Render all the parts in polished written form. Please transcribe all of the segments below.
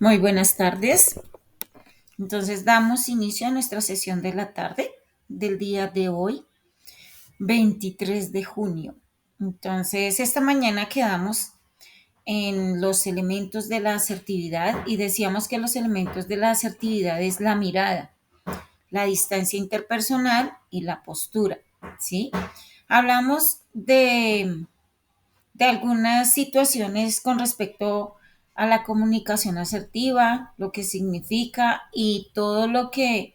Muy buenas tardes. Entonces damos inicio a nuestra sesión de la tarde del día de hoy, 23 de junio. Entonces, esta mañana quedamos en los elementos de la asertividad y decíamos que los elementos de la asertividad es la mirada, la distancia interpersonal y la postura, ¿sí? Hablamos de algunas situaciones con respecto a la comunicación asertiva, lo que significa y todo lo que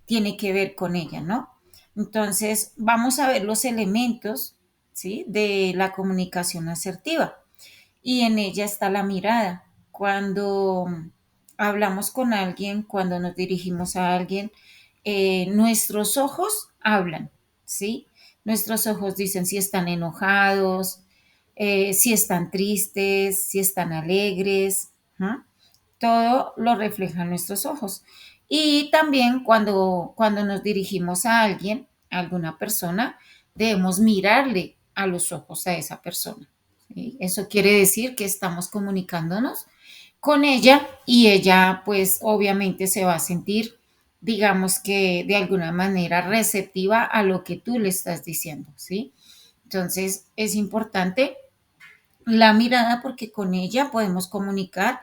tiene que ver con ella, ¿no? Entonces, vamos a ver los elementos, ¿sí? De la comunicación asertiva y en ella está la mirada. Cuando hablamos con alguien, cuando nos dirigimos a alguien, nuestros ojos hablan, ¿sí? Nuestros ojos dicen si están enojados, si están tristes, si están alegres, ¿no? Todo lo reflejan nuestros ojos. Y también cuando nos dirigimos a alguien, a alguna persona, debemos mirarle a los ojos a esa persona. ¿Sí? Eso quiere decir que estamos comunicándonos con ella y ella pues obviamente se va a sentir, digamos que de alguna manera receptiva a lo que tú le estás diciendo, ¿sí? Entonces es importante la mirada porque con ella podemos comunicar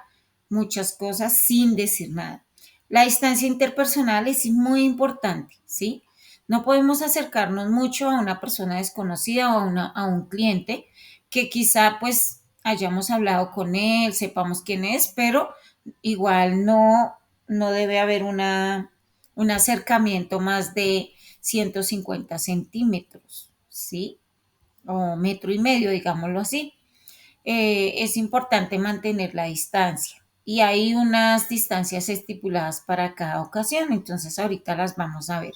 muchas cosas sin decir nada. La distancia interpersonal es muy importante, ¿sí? No podemos acercarnos mucho a una persona desconocida o a un cliente que quizá pues hayamos hablado con él, sepamos quién es, pero igual no debe haber un acercamiento más de 150 centímetros, ¿sí? O metro y medio, digámoslo así. Es importante mantener la distancia y hay unas distancias estipuladas para cada ocasión, entonces ahorita las vamos a ver.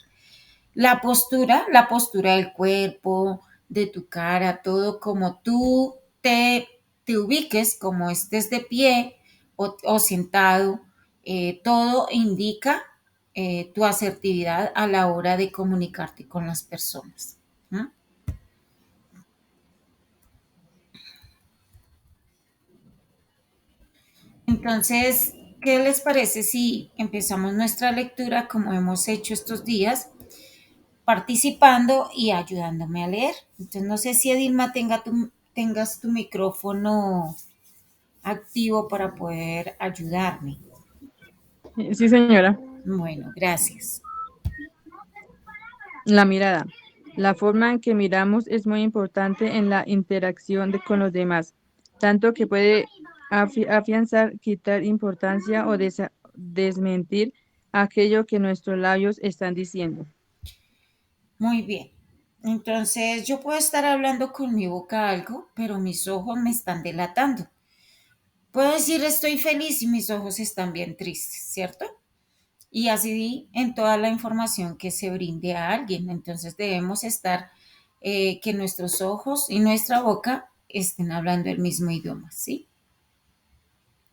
La postura del cuerpo, de tu cara, todo como tú te ubiques, como estés de pie o sentado, todo indica tu asertividad a la hora de comunicarte con las personas. ¿Mm? Entonces, ¿qué les parece si empezamos nuestra lectura como hemos hecho estos días, participando y ayudándome a leer? Entonces, no sé si Edilma tengas tu micrófono activo para poder ayudarme. Sí, señora. Bueno, gracias. La mirada. La forma en que miramos es muy importante en la interacción con los demás, tanto que puede afianzar, quitar importancia o desmentir aquello que nuestros labios están diciendo. Muy bien. Entonces, yo puedo estar hablando con mi boca algo, pero mis ojos me están delatando. Puedo decir estoy feliz y mis ojos están bien tristes, ¿cierto? Y así en toda la información que se brinde a alguien. Entonces debemos estar, que nuestros ojos y nuestra boca estén hablando el mismo idioma, ¿sí?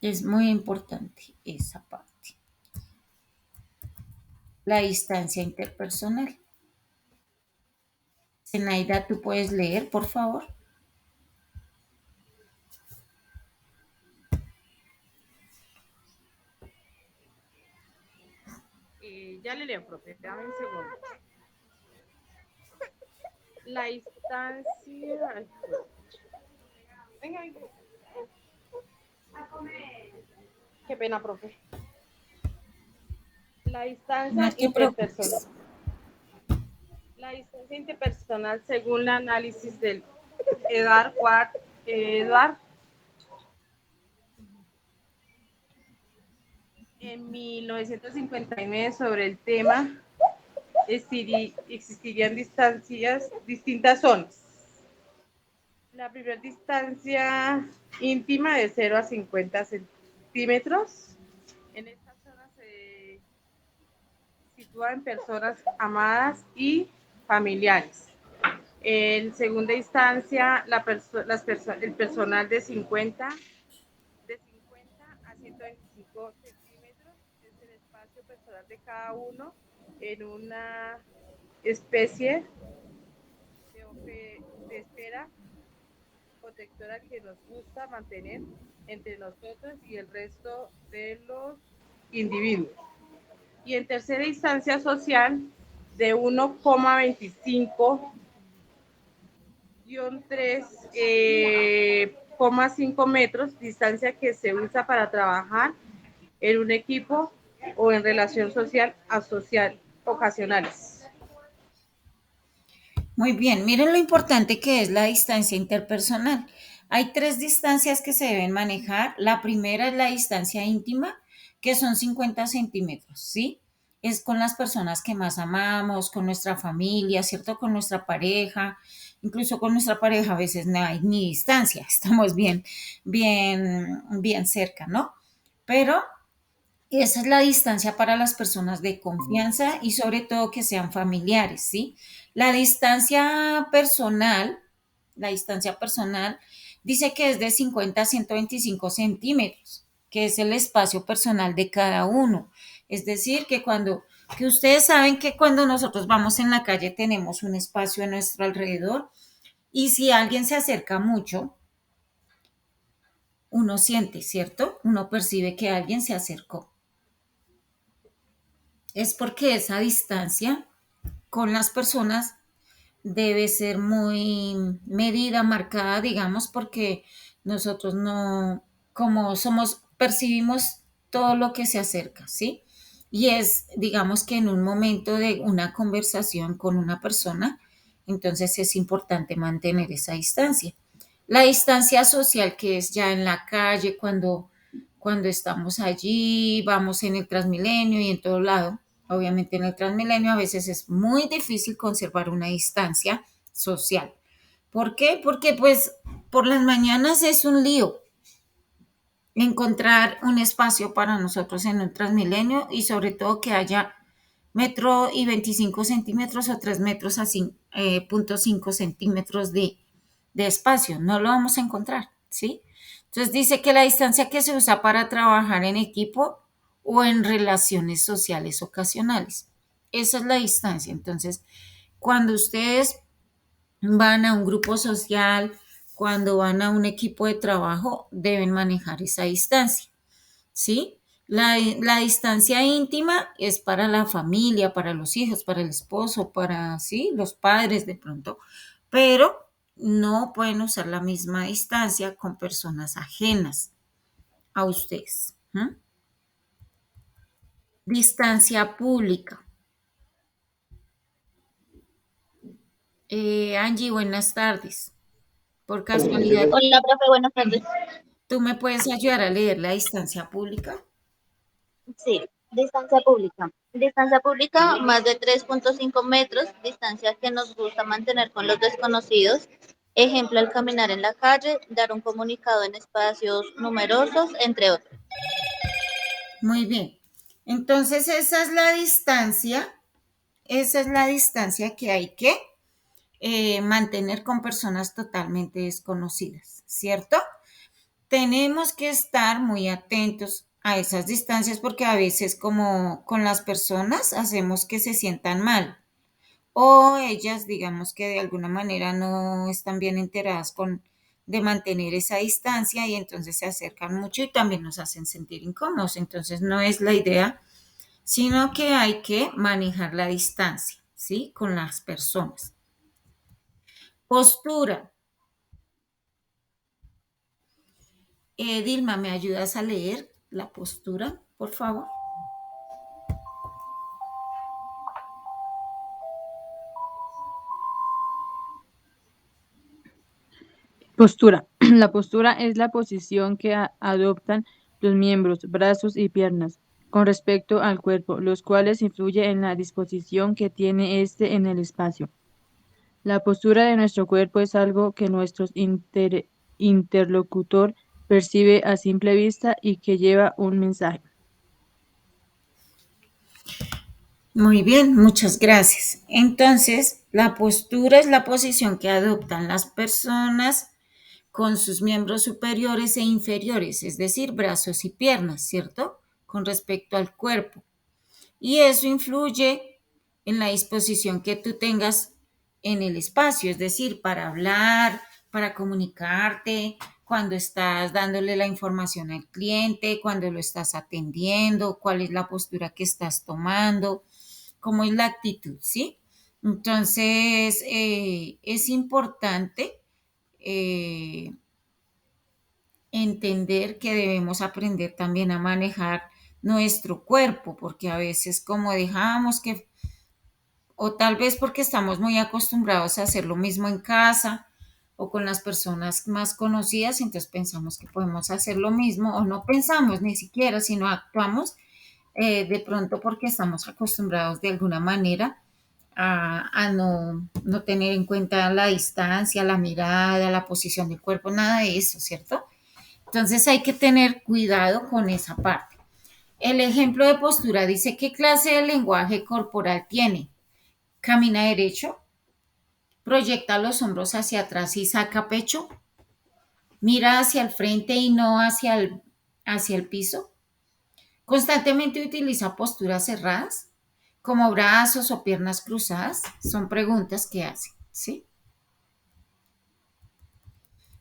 Es muy importante esa parte. La distancia interpersonal. Zenaida, ¿tú puedes leer, por favor? Ya le leo, profe, dame un segundo. La distancia. Ay, venga, venga. Qué pena, profe. La No distancia te interpersonal. preocupes. La distancia interpersonal, según el análisis del Edward en 1959 sobre el tema, existirían distancias, distintas zonas. La primera distancia íntima de 0 a 50 centímetros. En esta zona se sitúa en personas amadas y familiares. En segunda instancia, el personal de 50 a 125 centímetros es el espacio personal de cada uno en una especie de espera protectora que nos gusta mantener entre nosotros y el resto de los individuos. Y en tercera instancia social, de 1,25 3,5 metros, distancia que se usa para trabajar en un equipo o en relación social a social ocasionales. Muy bien, miren lo importante que es la distancia interpersonal. Hay tres distancias que se deben manejar. La primera es la distancia íntima, que son 50 centímetros, ¿sí? Es con las personas que más amamos, con nuestra familia, ¿cierto? Con nuestra pareja, incluso con nuestra pareja a veces no hay ni distancia, estamos bien cerca, ¿no? Pero esa es la distancia para las personas de confianza y sobre todo que sean familiares, ¿sí? La distancia personal, la distancia personal dice que es de 50 a 125 centímetros, que es el espacio personal de cada uno. Es decir, que ustedes saben que cuando nosotros vamos en la calle tenemos un espacio a nuestro alrededor y si alguien se acerca mucho, uno siente, ¿cierto? Uno percibe que alguien se acercó. Es porque esa distancia con las personas debe ser muy medida, marcada, digamos, porque nosotros no, como somos, percibimos todo lo que se acerca, ¿sí? Y es, digamos que en un momento de una conversación con una persona, entonces es importante mantener esa distancia. La distancia social que es ya en la calle, cuando estamos allí, vamos en el Transmilenio y en todo lado. Obviamente en el Transmilenio a veces es muy difícil conservar una distancia social. ¿Por qué? Porque pues por las mañanas es un lío encontrar un espacio para nosotros en un Transmilenio y sobre todo que haya metro y 25 centímetros o 3 metros así, punto 5 centímetros de espacio. No lo vamos a encontrar, ¿sí? Entonces dice que la distancia que se usa para trabajar en equipo o en relaciones sociales ocasionales. Esa es la distancia. Entonces, cuando ustedes van a un grupo social, cuando van a un equipo de trabajo, deben manejar esa distancia, ¿sí? La distancia íntima es para la familia, para los hijos, para el esposo, para, sí, los padres de pronto, pero no pueden usar la misma distancia con personas ajenas a ustedes. ¿Mm? Distancia pública. Angie, buenas tardes. Por casualidad, Hola, profe, buenas tardes. ¿tú me puedes ayudar a leer la distancia pública? Sí, distancia pública. Distancia pública, más de 3,5 metros, distancia que nos gusta mantener con los desconocidos. Ejemplo, al caminar en la calle, dar un comunicado en espacios numerosos, entre otros. Muy bien. Entonces, esa es la distancia que hay que mantener con personas totalmente desconocidas, ¿cierto? Tenemos que estar muy atentos a esas distancias porque a veces como con las personas hacemos que se sientan mal o ellas digamos que de alguna manera no están bien enteradas de mantener esa distancia y entonces se acercan mucho y también nos hacen sentir incómodos. Entonces no es la idea, sino que hay que manejar la distancia, ¿sí? Con las personas. Postura. Dilma, ¿me ayudas a leer la postura, por favor? Postura. La postura es la posición que adoptan los miembros, brazos y piernas con respecto al cuerpo, los cuales influyen en la disposición que tiene éste en el espacio. La postura de nuestro cuerpo es algo que nuestro interlocutor percibe a simple vista y que lleva un mensaje. Muy bien, muchas gracias. Entonces, la postura es la posición que adoptan las personas con sus miembros superiores e inferiores, es decir, brazos y piernas, ¿cierto? Con respecto al cuerpo. Y eso influye en la disposición que tú tengas en el espacio, es decir, para hablar, para comunicarte, cuando estás dándole la información al cliente, cuando lo estás atendiendo, cuál es la postura que estás tomando, cómo es la actitud, ¿sí? Entonces, es importante eh, entender que debemos aprender también a manejar nuestro cuerpo, porque a veces como dejamos que, o tal vez porque estamos muy acostumbrados a hacer lo mismo en casa o con las personas más conocidas, entonces pensamos que podemos hacer lo mismo o no pensamos ni siquiera, sino actuamos de pronto porque estamos acostumbrados de alguna manera a no tener en cuenta la distancia, la mirada, la posición del cuerpo, nada de eso, ¿cierto? Entonces hay que tener cuidado con esa parte. El ejemplo de postura dice, ¿qué clase de lenguaje corporal tiene? Camina derecho, proyecta los hombros hacia atrás y saca pecho, mira hacia el frente y no hacia el piso, constantemente utiliza posturas cerradas, como brazos o piernas cruzadas. Son preguntas que hace, ¿sí?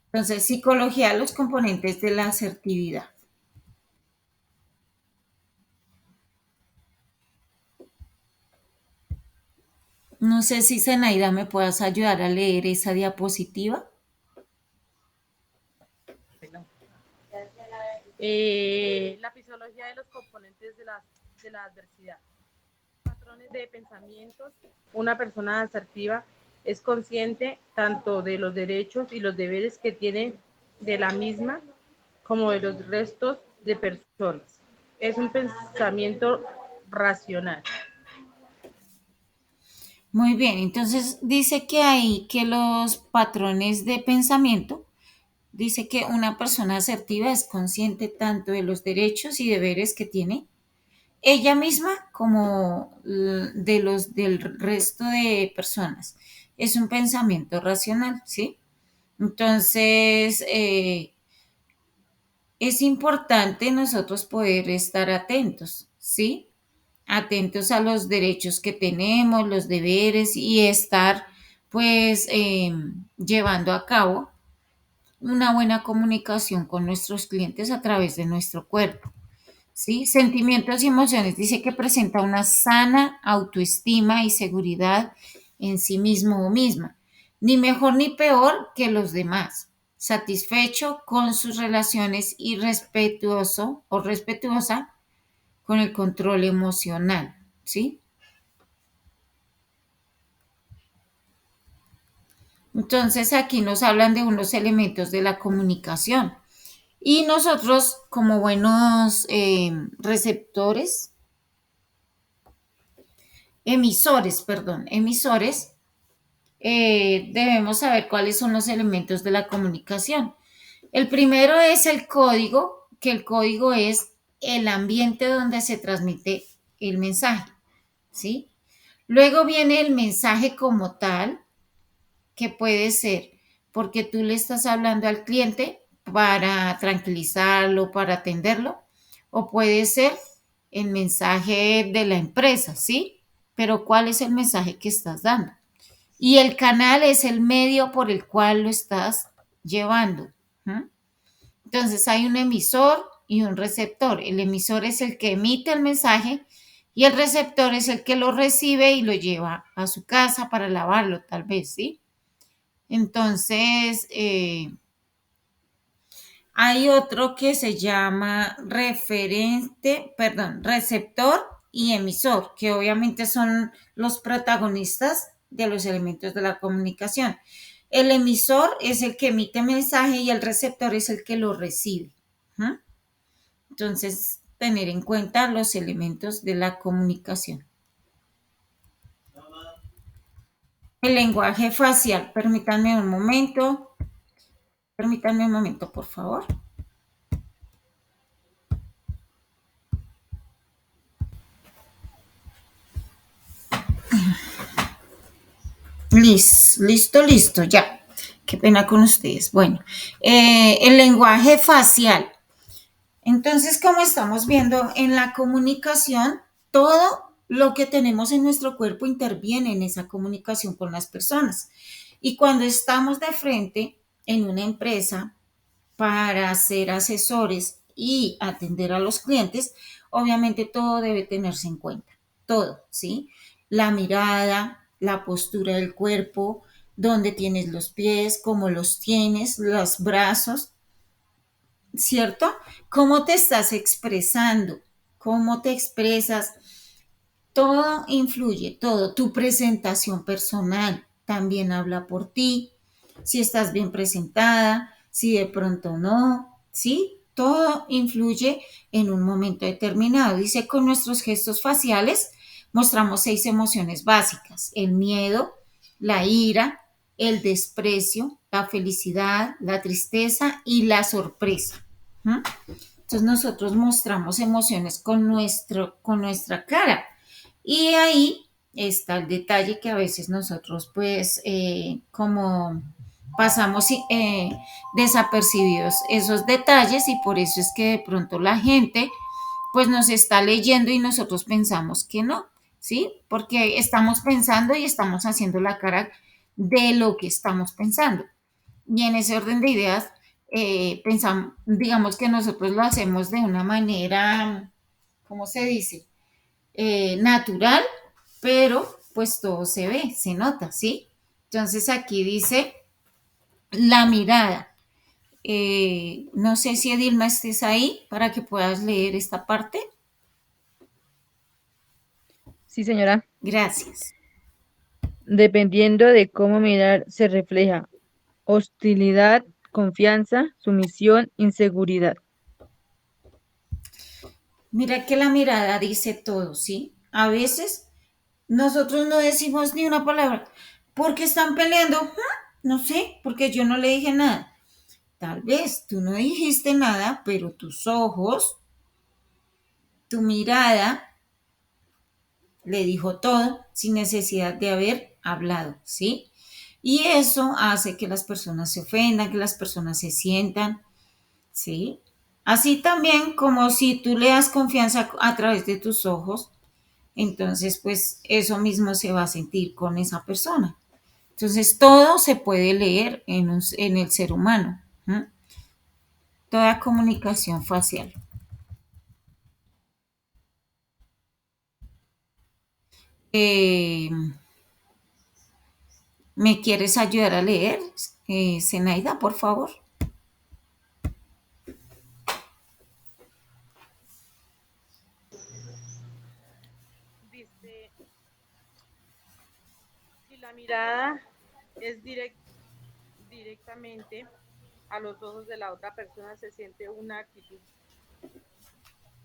Entonces, psicología, los componentes de la asertividad. No sé si Zenaida me puedas ayudar a leer esa diapositiva. La fisiología de los componentes de la adversidad. Patrones de pensamientos. Una persona asertiva es consciente tanto de los derechos y los deberes que tiene de la misma como de los restos de personas. Es un pensamiento racional. Muy bien, entonces dice que hay que los patrones de pensamiento, dice que una persona asertiva es consciente tanto de los derechos y deberes que tiene ella misma como de los del resto de personas. Es un pensamiento racional, ¿sí? Entonces, es importante nosotros poder estar atentos, ¿sí? Atentos a los derechos que tenemos, los deberes y estar pues llevando a cabo una buena comunicación con nuestros clientes a través de nuestro cuerpo. ¿Sí? Sentimientos y emociones. Dice que presenta una sana autoestima y seguridad en sí mismo o misma. Ni mejor ni peor que los demás. Satisfecho con sus relaciones y respetuoso o respetuosa con el control emocional. ¿Sí? Entonces aquí nos hablan de unos elementos de la comunicación. Y nosotros, como buenos receptores, emisores, debemos saber cuáles son los elementos de la comunicación. El primero es el código, que el código es el ambiente donde se transmite el mensaje, ¿sí? Luego viene el mensaje como tal, que puede ser porque tú le estás hablando al cliente para tranquilizarlo, para atenderlo, o puede ser el mensaje de la empresa, ¿sí? Pero ¿cuál es el mensaje que estás dando? Y el canal es el medio por el cual lo estás llevando. ¿Mm? Entonces hay un emisor y un receptor. El emisor es el que emite el mensaje y el receptor es el que lo recibe y lo lleva a su casa para lavarlo, tal vez, ¿sí? Entonces, hay otro que se llama receptor y emisor, que obviamente son los protagonistas de los elementos de la comunicación. El emisor es el que emite mensaje y el receptor es el que lo recibe. ¿Mm? Entonces, tener en cuenta los elementos de la comunicación. El lenguaje facial. Permítanme un momento, por favor. Listo, ya. Qué pena con ustedes. Bueno, el lenguaje facial. Entonces, como estamos viendo en la comunicación, todo lo que tenemos en nuestro cuerpo interviene en esa comunicación con las personas. Y cuando estamos de frente en una empresa para ser asesores y atender a los clientes, obviamente todo debe tenerse en cuenta, todo, ¿sí? La mirada, la postura del cuerpo, dónde tienes los pies, cómo los tienes, los brazos, ¿cierto? ¿Cómo te estás expresando? ¿Cómo te expresas? Todo influye, todo. Tu presentación personal también habla por ti. Si estás bien presentada, si de pronto no, ¿sí? Todo influye en un momento determinado. Dice, con nuestros gestos faciales mostramos 6 emociones básicas: el miedo, la ira, el desprecio, la felicidad, la tristeza y la sorpresa. ¿Mm? Entonces nosotros mostramos emociones con nuestra cara. Y ahí está el detalle que a veces nosotros pues como pasamos desapercibidos esos detalles, y por eso es que de pronto la gente pues nos está leyendo y nosotros pensamos que no, ¿sí? Porque estamos pensando y estamos haciendo la cara de lo que estamos pensando. Y en ese orden de ideas, pensamos, digamos que nosotros lo hacemos de una manera, ¿cómo se dice? Natural, pero pues todo se ve, se nota, ¿sí? Entonces aquí dice la mirada. No sé si Edilma estés ahí para que puedas leer esta parte. Sí, señora. Gracias. Dependiendo de cómo mirar, se refleja hostilidad, confianza, sumisión, inseguridad. Mira que la mirada dice todo, ¿sí? A veces nosotros no decimos ni una palabra. ¿Por qué están peleando? No sé, porque yo no le dije nada. Tal vez tú no dijiste nada, pero tus ojos, tu mirada le dijo todo sin necesidad de haber hablado, ¿sí? Y eso hace que las personas se ofendan, que las personas se sientan, ¿sí? Así también como si tú le das confianza a través de tus ojos, entonces pues eso mismo se va a sentir con esa persona. Entonces todo se puede leer en el ser humano, ¿sí? Toda comunicación facial. Eh, ¿Me quieres ayudar a leer, Zenaida, por favor? Dice, si la mirada es directamente a los ojos de la otra persona, se siente una actitud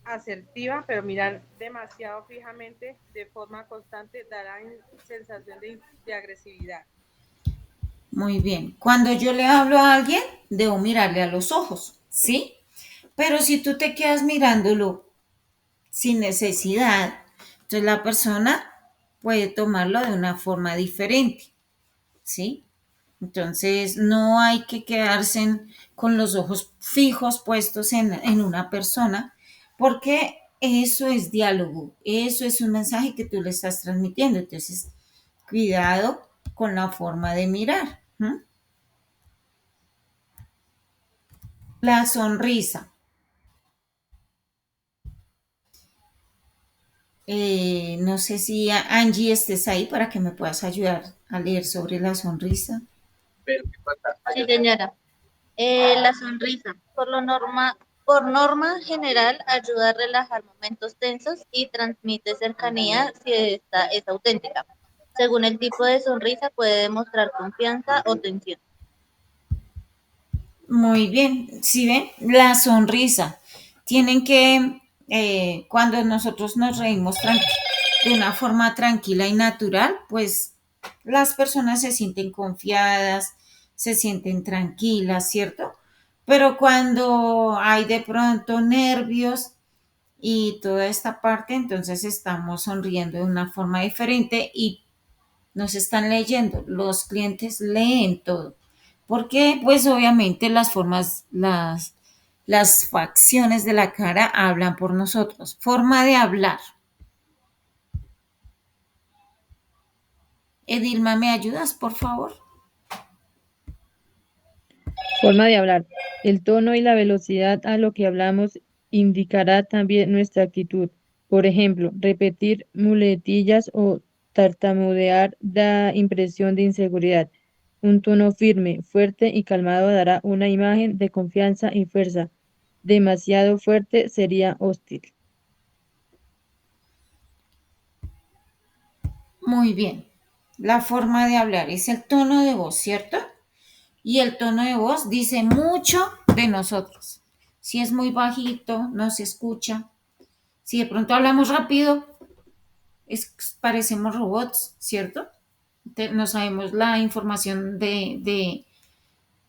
asertiva, pero mirar demasiado fijamente de forma constante dará sensación de agresividad. Muy bien. Cuando yo le hablo a alguien, debo mirarle a los ojos, ¿sí? Pero si tú te quedas mirándolo sin necesidad, entonces la persona puede tomarlo de una forma diferente, ¿sí? Entonces no hay que quedarse con los ojos fijos puestos en una persona, porque eso es diálogo, eso es un mensaje que tú le estás transmitiendo. Entonces, cuidado con la forma de mirar. ¿Mm? La sonrisa. No sé si Angie estés ahí para que me puedas ayudar a leer sobre la sonrisa. Sí, señora. La sonrisa, por norma general, ayuda a relajar momentos tensos y transmite cercanía si esta es auténtica. Según el tipo de sonrisa, puede demostrar confianza o tensión. Muy bien, ¿sí ven? La sonrisa. Tienen que, cuando nosotros nos reímos de una forma tranquila y natural, pues las personas se sienten confiadas, se sienten tranquilas, ¿cierto? Pero cuando hay de pronto nervios y toda esta parte, entonces estamos sonriendo de una forma diferente y nos están leyendo. Los clientes leen todo. Porque, pues obviamente las formas, las facciones de la cara hablan por nosotros. Forma de hablar. Edilma, ¿me ayudas, por favor? Forma de hablar. El tono y la velocidad a lo que hablamos indicará también nuestra actitud. Por ejemplo, repetir muletillas o tartamudear da impresión de inseguridad. Un tono firme, fuerte y calmado dará una imagen de confianza y fuerza. Demasiado fuerte sería hostil. Muy bien. La forma de hablar es el tono de voz, ¿cierto? Y el tono de voz dice mucho de nosotros. Si es muy bajito, no se escucha. Si de pronto hablamos rápido, parecemos robots, ¿cierto? No sabemos la información de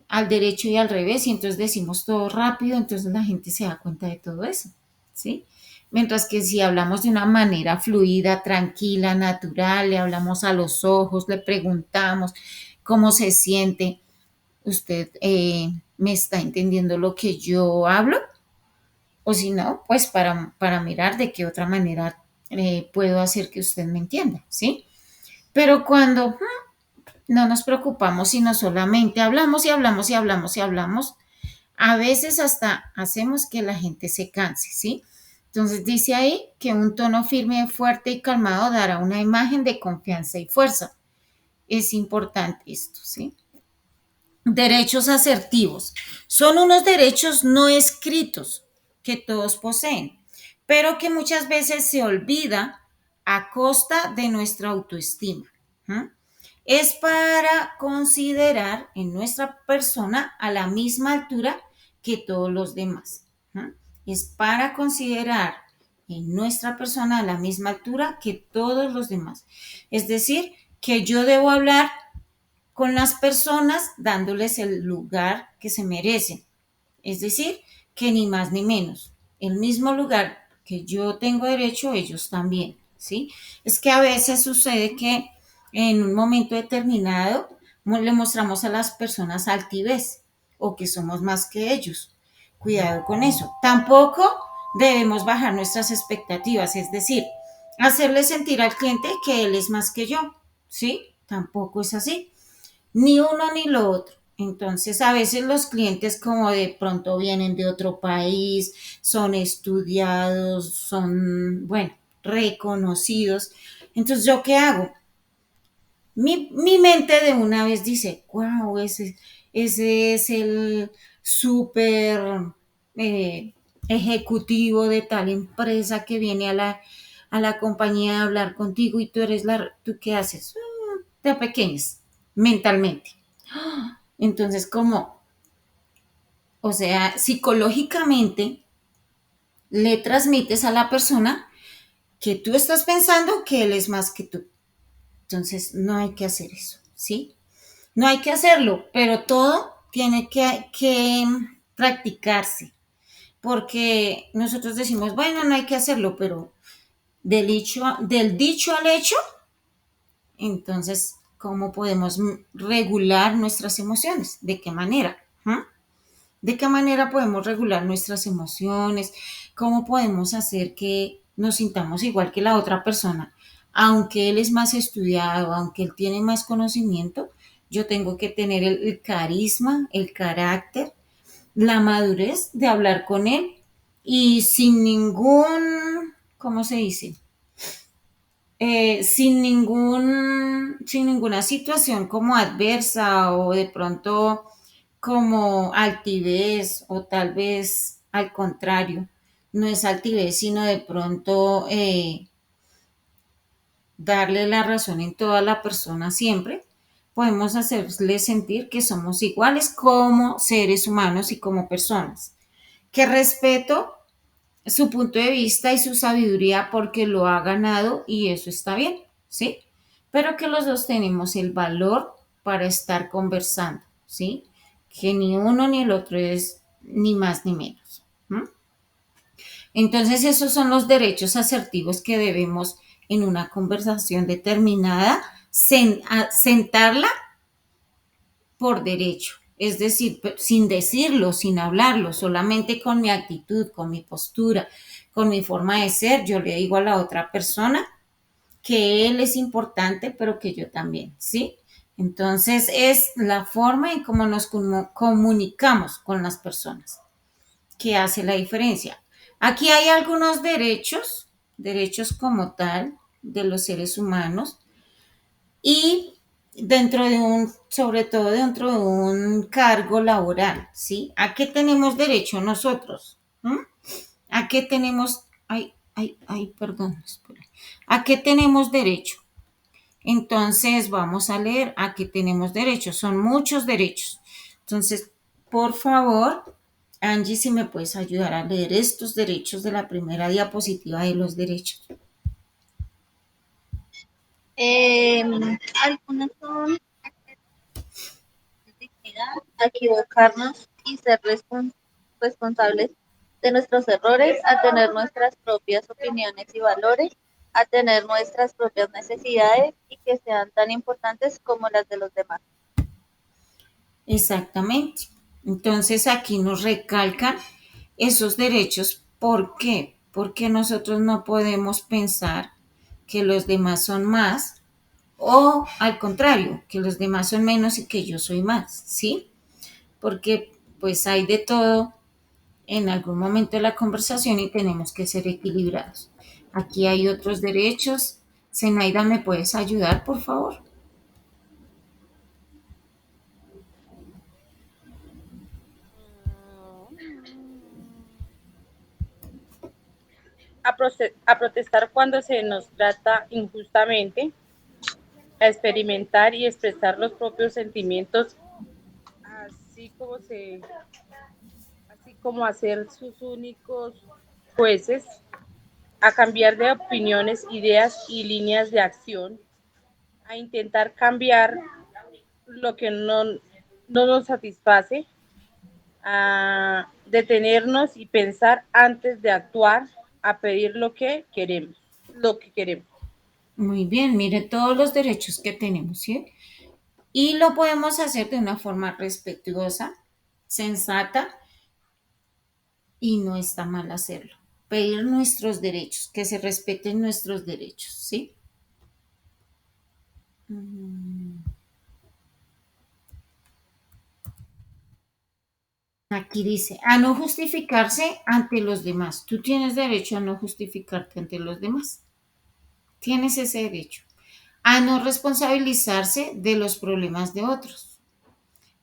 al derecho y al revés, y entonces decimos todo rápido, entonces la gente se da cuenta de todo eso, ¿sí? Mientras que si hablamos de una manera fluida, tranquila, natural, le hablamos a los ojos, le preguntamos cómo se siente, usted me está entendiendo lo que yo hablo, o si no, pues para mirar de qué otra manera puedo hacer que usted me entienda, ¿sí? Pero cuando no nos preocupamos, sino solamente hablamos y hablamos y hablamos y hablamos, a veces hasta hacemos que la gente se canse, ¿sí? Entonces dice ahí que un tono firme, fuerte y calmado dará una imagen de confianza y fuerza. Es importante esto, ¿sí? Derechos asertivos. Son unos derechos no escritos que todos poseen, pero que muchas veces se olvida a costa de nuestra autoestima. ¿Mm? Es para considerar en nuestra persona a la misma altura que todos los demás. ¿Mm? Es para considerar en nuestra persona a la misma altura que todos los demás. Es decir, que yo debo hablar con las personas dándoles el lugar que se merecen. Es decir, que ni más ni menos. El mismo lugar que yo tengo derecho, ellos también, ¿sí? Es que a veces sucede que en un momento determinado le mostramos a las personas altivez o que somos más que ellos. Cuidado con eso. Tampoco debemos bajar nuestras expectativas, es decir, hacerle sentir al cliente que él es más que yo, ¿sí? Tampoco es así, ni uno ni lo otro. Entonces, a veces los clientes como de pronto vienen de otro país, son estudiados, son, bueno, reconocidos. Entonces, ¿yo qué hago? Mi mente de una vez dice, wow, ese es el súper eh, ejecutivo de tal empresa que viene a la compañía a hablar contigo y ¿tú qué haces? Te pequeñas mentalmente. Entonces, como, o sea, psicológicamente le transmites a la persona que tú estás pensando que él es más que tú. Entonces, no hay que hacer eso, ¿sí? No hay que hacerlo, pero todo tiene que practicarse, porque nosotros decimos, bueno, no hay que hacerlo, pero del dicho al hecho, entonces, ¿cómo podemos regular nuestras emociones? ¿De qué manera? ¿Ah? ¿De qué manera podemos regular nuestras emociones? ¿Cómo podemos hacer que nos sintamos igual que la otra persona? Aunque él es más estudiado, aunque él tiene más conocimiento, yo tengo que tener el carisma, el carácter, la madurez de hablar con él y sin ningún, ¿cómo se dice? Sin ninguna situación como adversa o de pronto como altivez o tal vez al contrario, no es altivez, sino de pronto darle la razón en toda la persona siempre, podemos hacerle sentir que somos iguales como seres humanos y como personas, que respeto su punto de vista y su sabiduría porque lo ha ganado y eso está bien, ¿sí? Pero que los dos tenemos el valor para estar conversando, ¿sí? Que ni uno ni el otro es ni más ni menos. ¿M? Entonces esos son los derechos asertivos que debemos en una conversación determinada sentarla por derecho, es decir, sin decirlo, sin hablarlo, solamente con mi actitud, con mi postura, con mi forma de ser, yo le digo a la otra persona que él es importante, pero que yo también, ¿sí? Entonces es la forma en cómo nos comunicamos con las personas que hace la diferencia. Aquí hay algunos derechos, derechos como tal de los seres humanos y dentro de un, sobre todo dentro de un cargo laboral, ¿sí? ¿A qué tenemos derecho nosotros? ¿Mm? ¿A qué tenemos, perdón, espera. ¿A qué tenemos derecho? Entonces vamos a leer a qué tenemos derecho. Son muchos derechos. Entonces, por favor, Angie, si me puedes ayudar a leer estos derechos de la primera diapositiva de los derechos. Algunas son dignidad, a equivocarnos y ser responsables de nuestros errores, a tener nuestras propias opiniones y valores, a tener nuestras propias necesidades y que sean tan importantes como las de los demás. Exactamente. Entonces aquí nos recalcan esos derechos. ¿Por qué? Porque nosotros no podemos pensar que los demás son más o al contrario, que los demás son menos y que yo soy más, ¿sí? Porque pues hay de todo en algún momento de la conversación y tenemos que ser equilibrados. Aquí hay otros derechos. Zenaida, ¿me puedes ayudar, por favor? A protestar cuando se nos trata injustamente, a experimentar y expresar los propios sentimientos, así como se, así como a ser sus únicos jueces, a cambiar de opiniones, ideas y líneas de acción, a intentar cambiar lo que no nos satisface, a detenernos y pensar antes de actuar, a pedir lo que queremos. Muy bien, mire todos los derechos que tenemos, ¿sí? Y lo podemos hacer de una forma respetuosa, sensata, y no está mal hacerlo. Pedir nuestros derechos, que se respeten nuestros derechos, ¿sí? Aquí dice, a no justificarse ante los demás. Tú tienes derecho a no justificarte ante los demás. Tienes ese derecho. A no responsabilizarse de los problemas de otros.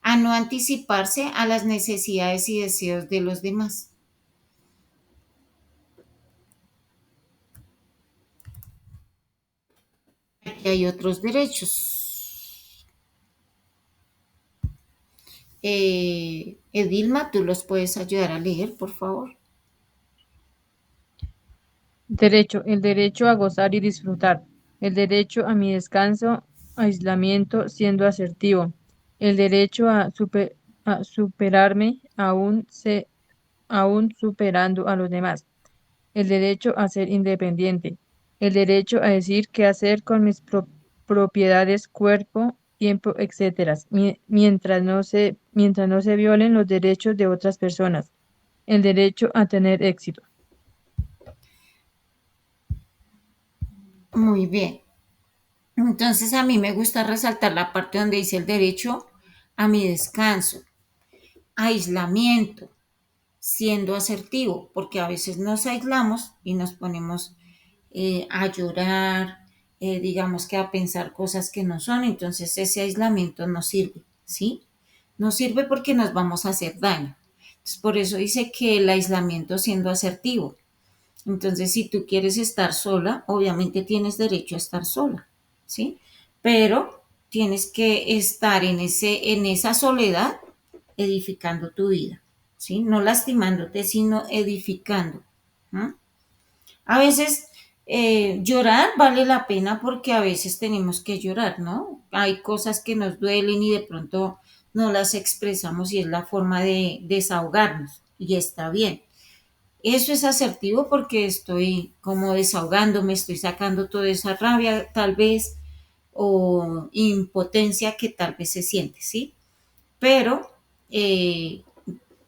A no anticiparse a las necesidades y deseos de los demás. Aquí hay otros derechos. Edilma, ¿tú los puedes ayudar a leer, por favor? Derecho, el derecho a gozar y disfrutar, el derecho a mi descanso, aislamiento siendo asertivo, el derecho a superarme aún superando a los demás, el derecho a ser independiente, el derecho a decir qué hacer con mis propiedades, cuerpo, tiempo, etcétera, mientras no se violen los derechos de otras personas, el derecho a tener éxito. Muy bien. Entonces a mí me gusta resaltar la parte donde dice el derecho a mi descanso, aislamiento, siendo asertivo, porque a veces nos aislamos y nos ponemos a llorar, digamos que a pensar cosas que no son, entonces ese aislamiento no sirve, ¿sí? No sirve porque nos vamos a hacer daño. Entonces, por eso dice que el aislamiento siendo asertivo. Entonces, si tú quieres estar sola, obviamente tienes derecho a estar sola, ¿sí? Pero tienes que estar en esa soledad edificando tu vida, ¿sí? No lastimándote, sino edificando. ¿No? A veces llorar vale la pena porque a veces tenemos que llorar, ¿no? Hay cosas que nos duelen y de pronto no las expresamos y es la forma de desahogarnos y está bien. Eso es asertivo porque estoy como desahogándome, estoy sacando toda esa rabia tal vez o impotencia que tal vez se siente, ¿sí? Pero eh,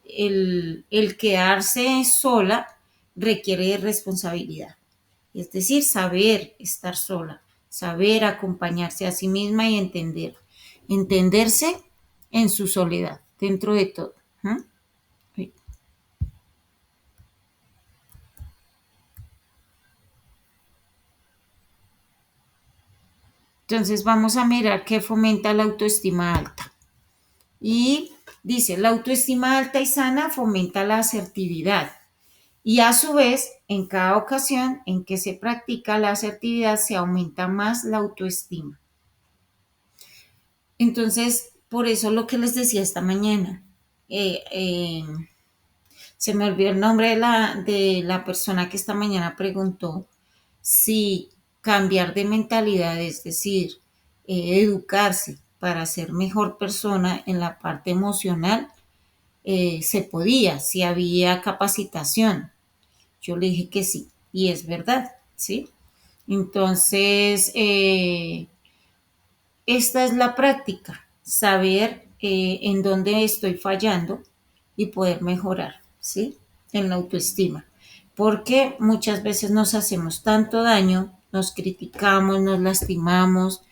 el quedarse sola requiere de responsabilidad, es decir, saber estar sola, saber acompañarse a sí misma y entender. entenderse en su soledad, dentro de todo. ¿Eh? Entonces vamos a mirar qué fomenta la autoestima alta. Y dice, la autoestima alta y sana fomenta la asertividad. Y a su vez, en cada ocasión en que se practica la asertividad, se aumenta más la autoestima. Entonces, por eso lo que les decía esta mañana, se me olvidó el nombre de la persona que esta mañana preguntó si cambiar de mentalidad, es decir, educarse para ser mejor persona en la parte emocional, se podía, si había capacitación. Yo le dije que sí, y es verdad, ¿sí? Entonces, esta es la práctica, saber en dónde estoy fallando y poder mejorar, ¿sí? En la autoestima. Porque muchas veces nos hacemos tanto daño, nos criticamos, nos lastimamos,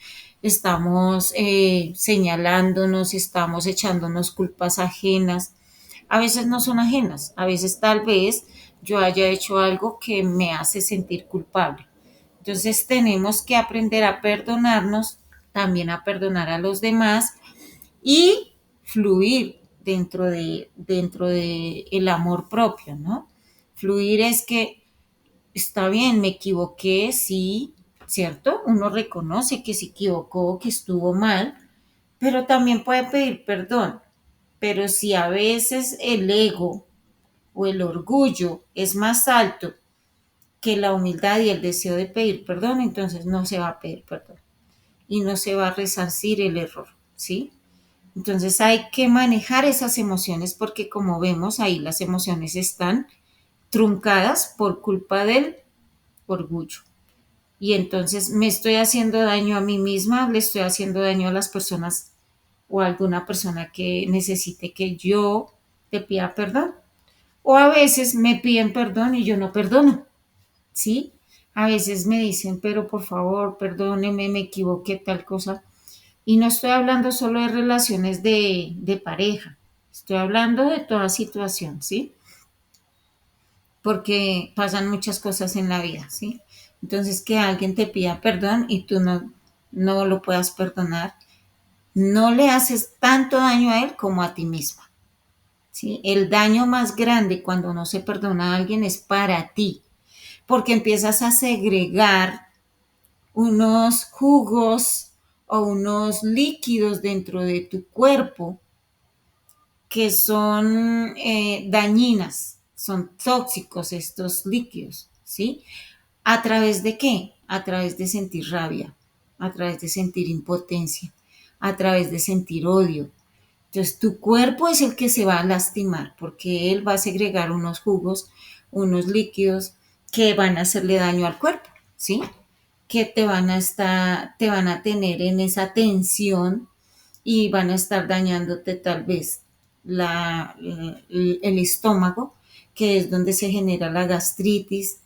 estamos señalándonos, estamos echándonos culpas ajenas. A veces no son ajenas, a veces tal vez yo haya hecho algo que me hace sentir culpable. Entonces tenemos que aprender a perdonarnos, también a perdonar a los demás y fluir dentro de el amor propio, ¿no? Fluir es que está bien, me equivoqué, sí, ¿cierto? Uno reconoce que se equivocó, que estuvo mal, pero también puede pedir perdón. Pero si a veces el ego o el orgullo es más alto que la humildad y el deseo de pedir perdón, entonces no se va a pedir perdón y no se va a resarcir el error, ¿sí? Entonces hay que manejar esas emociones porque como vemos ahí las emociones están truncadas por culpa del orgullo. Y entonces me estoy haciendo daño a mí misma, le estoy haciendo daño a las personas o a alguna persona que necesite que yo te pida perdón. O a veces me piden perdón y yo no perdono, ¿sí? A veces me dicen, pero por favor, perdóneme, me equivoqué, tal cosa. Y no estoy hablando solo de relaciones de pareja, estoy hablando de toda situación, ¿sí? Porque pasan muchas cosas en la vida, ¿sí? Entonces, que alguien te pida perdón y tú no lo puedas perdonar, no le haces tanto daño a él como a ti misma, ¿sí? El daño más grande cuando no se perdona a alguien es para ti, porque empiezas a segregar unos jugos o unos líquidos dentro de tu cuerpo que son dañinas, son tóxicos estos líquidos, ¿sí? ¿A través de qué? A través de sentir rabia, a través de sentir impotencia, a través de sentir odio. Entonces tu cuerpo es el que se va a lastimar porque él va a segregar unos jugos, unos líquidos que van a hacerle daño al cuerpo, ¿sí? Que te van a tener en esa tensión y van a estar dañándote tal vez el estómago, que es donde se genera la gastritis,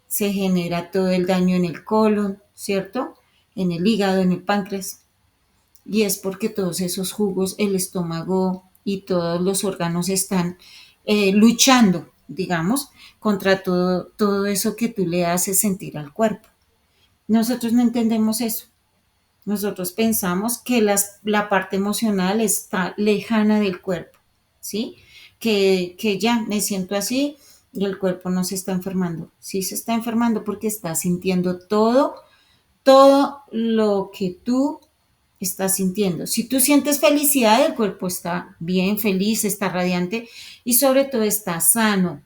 se genera todo el daño en el colon, ¿cierto? En el hígado, en el páncreas. Y es porque todos esos jugos, el estómago y todos los órganos están luchando, digamos, contra todo eso que tú le haces sentir al cuerpo. Nosotros no entendemos eso. Nosotros pensamos que la parte emocional está lejana del cuerpo, ¿sí? Que ya me siento así y el cuerpo no se está enfermando. Sí se está enfermando porque está sintiendo todo lo que tú estás sintiendo. Si tú sientes felicidad, el cuerpo está bien, feliz, está radiante y sobre todo está sano.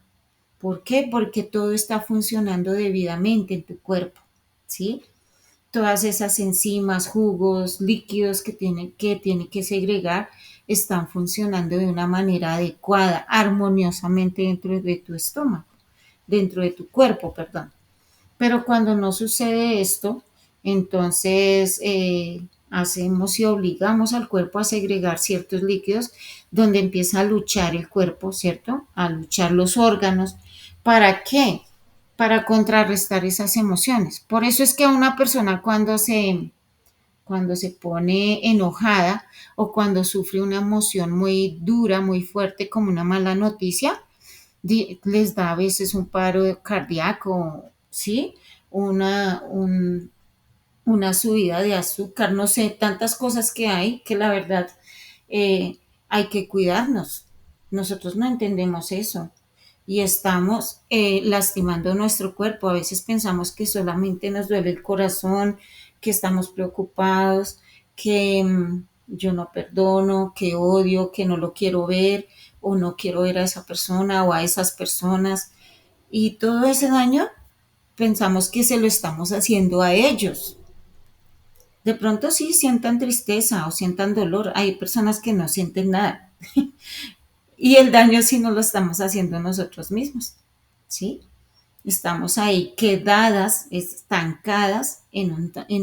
¿Por qué? Porque todo está funcionando debidamente en tu cuerpo, ¿sí? Todas esas enzimas, jugos, líquidos tiene que segregar están funcionando de una manera adecuada, armoniosamente dentro de tu estómago, dentro de tu cuerpo, perdón. Pero cuando no sucede esto, entonces hacemos y obligamos al cuerpo a segregar ciertos líquidos donde empieza a luchar el cuerpo, ¿cierto? A luchar los órganos. ¿Para qué? Para contrarrestar esas emociones. Por eso es que a una persona cuando cuando se pone enojada o cuando sufre una emoción muy dura, muy fuerte, como una mala noticia, les da a veces un paro cardíaco, ¿sí? Una, un, una subida de azúcar, no sé, tantas cosas que hay que la verdad eh, hay que cuidarnos. Nosotros no entendemos eso y estamos lastimando nuestro cuerpo. A veces pensamos que solamente nos duele el corazón, que estamos preocupados, que yo no perdono, que odio, que no lo quiero ver o no quiero ver a esa persona o a esas personas. Y todo ese daño pensamos que se lo estamos haciendo a ellos. De pronto sí sientan tristeza o sientan dolor. Hay personas que no sienten nada. Y el daño sí no lo estamos haciendo nosotros mismos. ¿Sí? Estamos ahí quedadas, estancadas en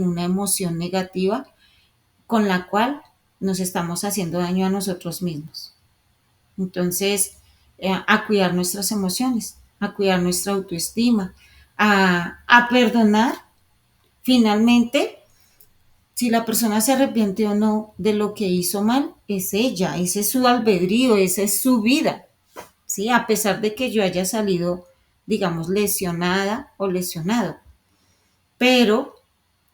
una emoción negativa con la cual nos estamos haciendo daño a nosotros mismos. Entonces, a cuidar nuestras emociones, a cuidar nuestra autoestima, a perdonar. Finalmente, si la persona se arrepiente o no de lo que hizo mal, es ella, ese es su albedrío, esa es su vida, ¿sí? A pesar de que yo haya salido, digamos, lesionada o lesionado. Pero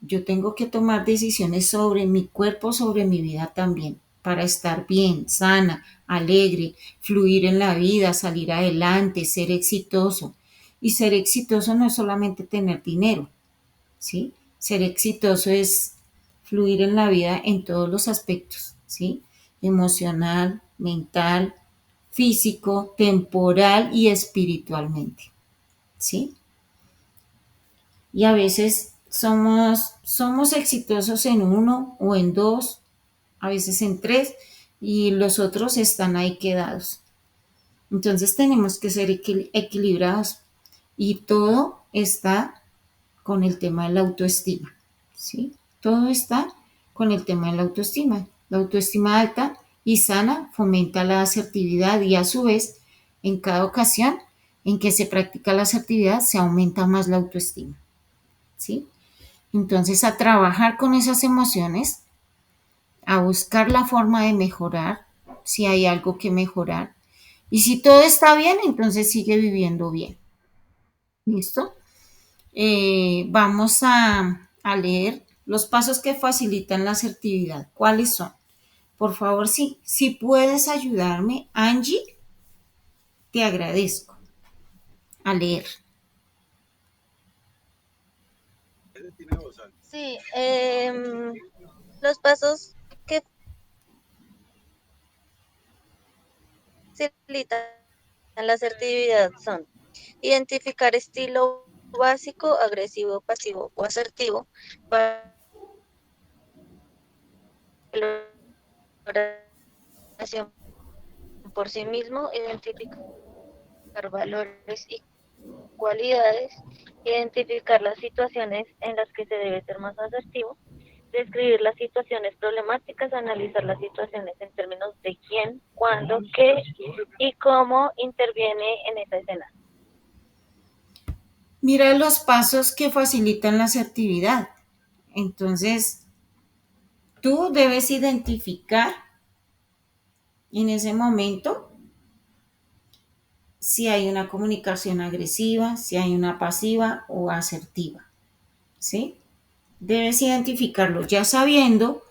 yo tengo que tomar decisiones sobre mi cuerpo, sobre mi vida también, para estar bien, sana, alegre, fluir en la vida, salir adelante, ser exitoso. Y ser exitoso no es solamente tener dinero, ¿sí? Ser exitoso es fluir en la vida en todos los aspectos, ¿sí? Emocional, mental, físico, temporal y espiritualmente, ¿sí? Y a veces somos exitosos en uno o en dos, a veces en tres, y los otros están ahí quedados. Entonces tenemos que ser equilibrados y todo está con el tema de la autoestima, ¿sí? Todo está con el tema de la autoestima. La autoestima alta y sana fomenta la asertividad y a su vez, en cada ocasión en que se practica la asertividad, se aumenta más la autoestima, ¿sí? Entonces, a trabajar con esas emociones, a buscar la forma de mejorar, si hay algo que mejorar. Y si todo está bien, entonces sigue viviendo bien. ¿Listo? Vamos a leer los pasos que facilitan la asertividad. ¿Cuáles son? Por favor, sí, si puedes ayudarme, Angie, te agradezco a leer. Sí, los pasos que facilitan la asertividad son identificar estilo básico, agresivo, pasivo o asertivo, valoración por sí mismo, identificar valores y cualidades, identificar las situaciones en las que se debe ser más asertivo, describir las situaciones problemáticas, analizar las situaciones en términos de quién, cuándo, qué y cómo interviene en esa escena. Mira los pasos que facilitan la asertividad. Entonces, tú debes identificar en ese momento si hay una comunicación agresiva, si hay una pasiva o asertiva, ¿sí? Debes identificarlo ya sabiendo.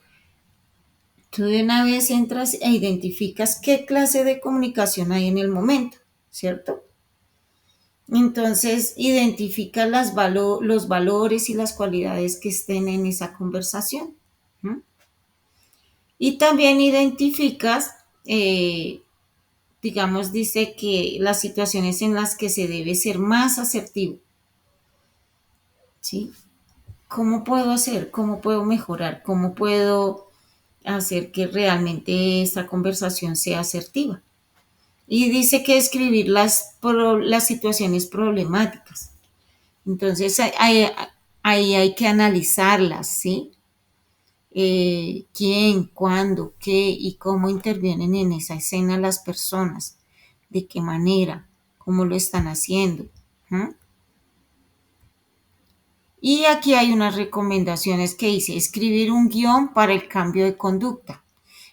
Tú de una vez entras e identificas qué clase de comunicación hay en el momento, ¿cierto? Entonces, identifica los valores y las cualidades que estén en esa conversación. ¿Mm? Y también identificas, digamos, dice que las situaciones en las que se debe ser más asertivo, ¿sí? ¿Cómo puedo hacer? ¿Cómo puedo mejorar? ¿Cómo puedo hacer que realmente esta conversación sea asertiva? Y dice que escribir las situaciones problemáticas. Entonces, ahí hay que analizarlas, ¿sí? Quién, cuándo, qué y cómo intervienen en esa escena las personas, de qué manera, cómo lo están haciendo. ¿Mm? Y aquí hay unas recomendaciones que dice escribir un guión para el cambio de conducta.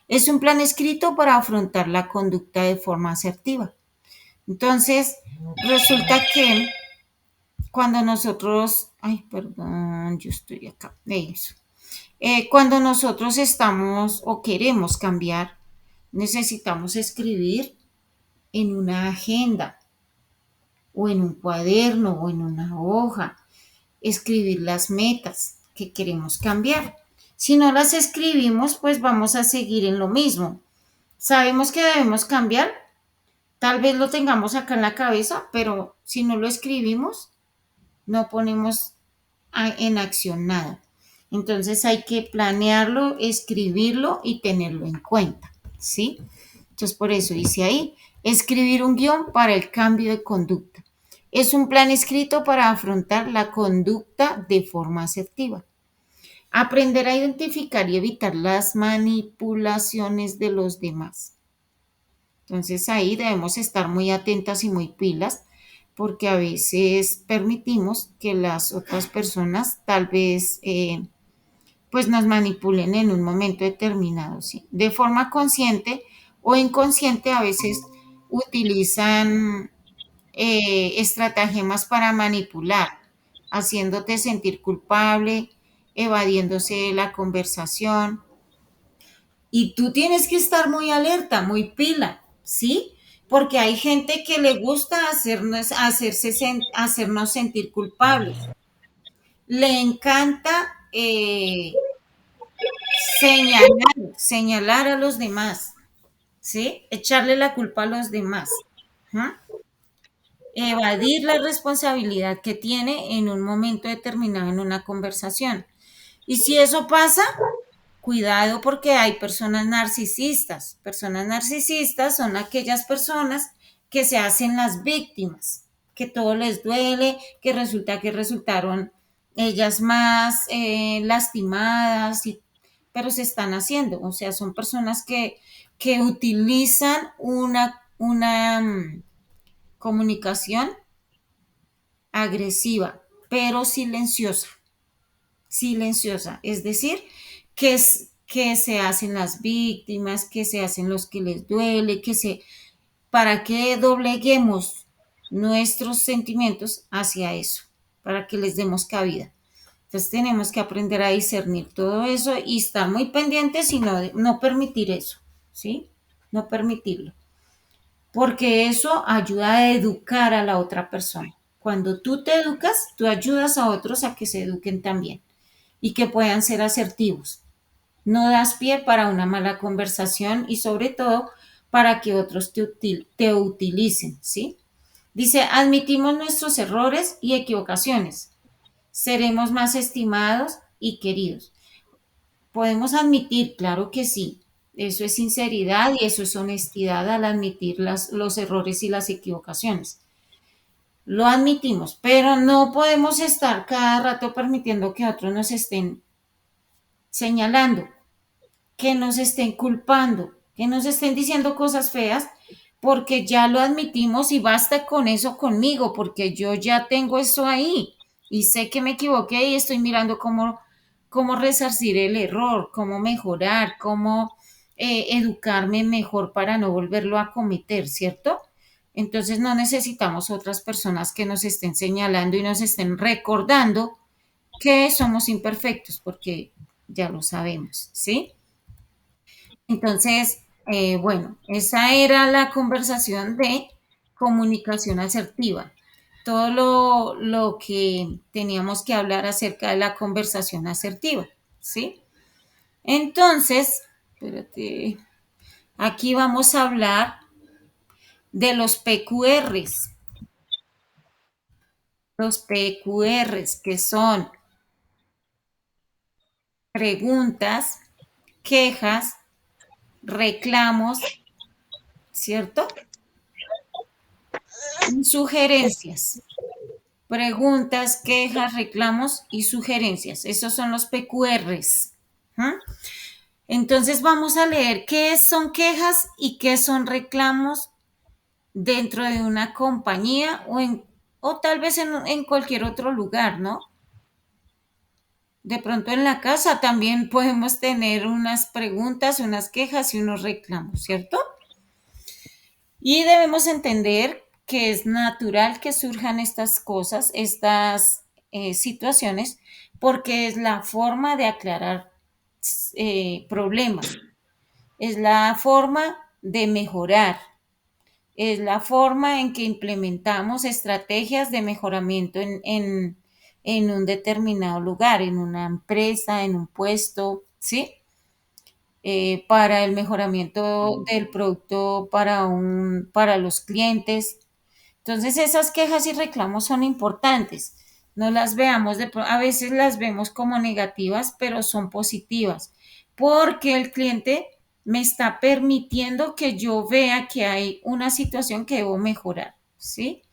Es un plan escrito para afrontar la conducta de forma asertiva. Entonces, resulta que cuando nosotros, ay, perdón, yo estoy acá, eso. Cuando nosotros estamos o queremos cambiar, necesitamos escribir en una agenda o en un cuaderno o en una hoja, escribir las metas que queremos cambiar. Si no las escribimos, pues vamos a seguir en lo mismo. Sabemos que debemos cambiar, tal vez lo tengamos acá en la cabeza, pero si no lo escribimos, no ponemos en acción nada. Entonces hay que planearlo, escribirlo y tenerlo en cuenta, ¿sí? Entonces por eso dice ahí, escribir un guión para el cambio de conducta. Es un plan escrito para afrontar la conducta de forma asertiva. Aprender a identificar y evitar las manipulaciones de los demás. Entonces ahí debemos estar muy atentas y muy pilas porque a veces permitimos que las otras personas tal vez pues nos manipulen en un momento determinado, ¿sí? De forma consciente o inconsciente a veces utilizan estratagemas para manipular, haciéndote sentir culpable, evadiéndose de la conversación. Y tú tienes que estar muy alerta, muy pila, ¿sí? Porque hay gente que le gusta hacernos sentir culpables. Le encanta señalar a los demás, ¿sí? Echarle la culpa a los demás. ¿Ah? Evadir la responsabilidad que tiene en un momento determinado en una conversación. Y si eso pasa, cuidado porque hay personas narcisistas. Personas narcisistas son aquellas personas que se hacen las víctimas, que todo les duele, que resulta que resultaron ellas más lastimadas, pero se están haciendo. O sea, son personas que utilizan una comunicación agresiva, pero silenciosa. Silenciosa, es decir, que se hacen las víctimas, que se hacen los que les duele, para que dobleguemos nuestros sentimientos hacia eso, para que les demos cabida. Entonces tenemos que aprender a discernir todo eso y estar muy pendientes y no permitir eso, ¿sí? No permitirlo, porque eso ayuda a educar a la otra persona. Cuando tú te educas, tú ayudas a otros a que se eduquen también y que puedan ser asertivos. No das pie para una mala conversación y sobre todo para que otros te utilicen, ¿sí? Dice, admitimos nuestros errores y equivocaciones. Seremos más estimados y queridos. Podemos admitir, claro que sí. Eso es sinceridad y eso es honestidad al admitir los errores y las equivocaciones. Lo admitimos, pero no podemos estar cada rato permitiendo que otros nos estén señalando, que nos estén culpando, que nos estén diciendo cosas feas, porque ya lo admitimos y basta con eso conmigo, porque yo ya tengo eso ahí y sé que me equivoqué y estoy mirando cómo resarcir el error, cómo mejorar, cómo educarme mejor para no volverlo a cometer, ¿cierto? Entonces no necesitamos otras personas que nos estén señalando y nos estén recordando que somos imperfectos, porque ya lo sabemos, ¿sí? Entonces, bueno, esa era la conversación de comunicación asertiva. Todo lo que teníamos que hablar acerca de la conversación asertiva, ¿sí? Entonces, espérate, aquí vamos a hablar de los PQRs. Los PQRs, que son preguntas, quejas, reclamos, ¿cierto? Y sugerencias. Preguntas, quejas, reclamos y sugerencias. Esos son los PQRs. ¿Ah? Entonces vamos a leer qué son quejas y qué son reclamos dentro de una compañía o tal vez en cualquier otro lugar, ¿no? De pronto en la casa también podemos tener unas preguntas, unas quejas y unos reclamos, ¿cierto? Y debemos entender que es natural que surjan estas cosas, estas situaciones, porque es la forma de aclarar problemas, es la forma de mejorar, es la forma en que implementamos estrategias de mejoramiento en un determinado lugar, en una empresa, en un puesto, ¿sí? Para el mejoramiento del producto para los clientes. Entonces, esas quejas y reclamos son importantes. No las veamos, a veces las vemos como negativas, pero son positivas, porque el cliente me está permitiendo que yo vea que hay una situación que debo mejorar, ¿sí?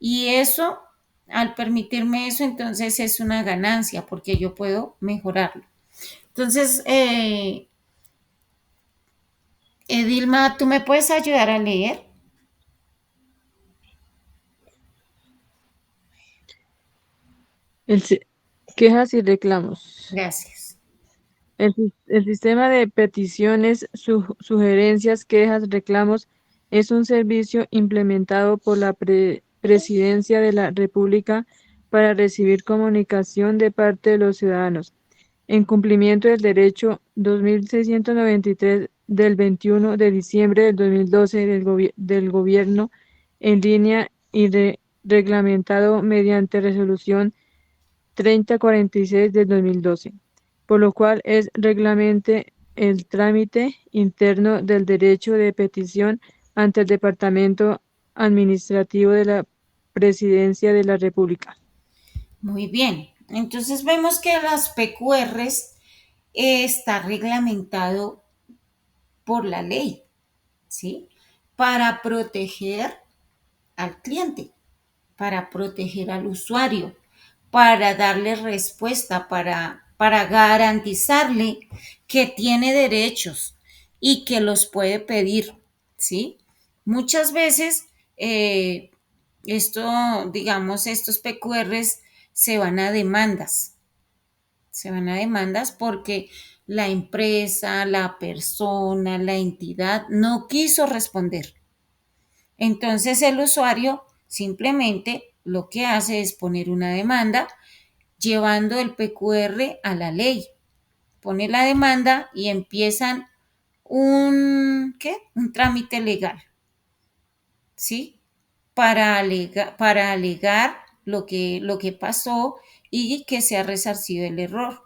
Y eso, al permitirme eso, entonces es una ganancia, porque yo puedo mejorarlo. Entonces, Edilma, ¿tú me puedes ayudar a leer? El si- Quejas y reclamos. Gracias. El sistema de peticiones, sugerencias, quejas, reclamos es un servicio implementado por la Presidencia de la República para recibir comunicación de parte de los ciudadanos, en cumplimiento del Derecho 2693 del 21 de diciembre del 2012 del Gobierno en línea y reglamentado mediante Resolución 3046 del 2012, por lo cual es reglamente el trámite interno del derecho de petición ante el Departamento Administrativo de la Presidencia de la República. Muy bien. Entonces vemos que las PQRs está reglamentado por la ley, ¿sí? Para proteger al cliente, para proteger al usuario, para darle respuesta, para garantizarle que tiene derechos y que los puede pedir, ¿sí? Muchas veces digamos, estos PQRs se van a demandas, se van a demandas porque la empresa, la persona, la entidad no quiso responder. Entonces el usuario simplemente lo que hace es poner una demanda llevando el PQR a la ley. Pone la demanda y empiezan un trámite legal, ¿sí? Para alegar lo que pasó y que se ha resarcido el error.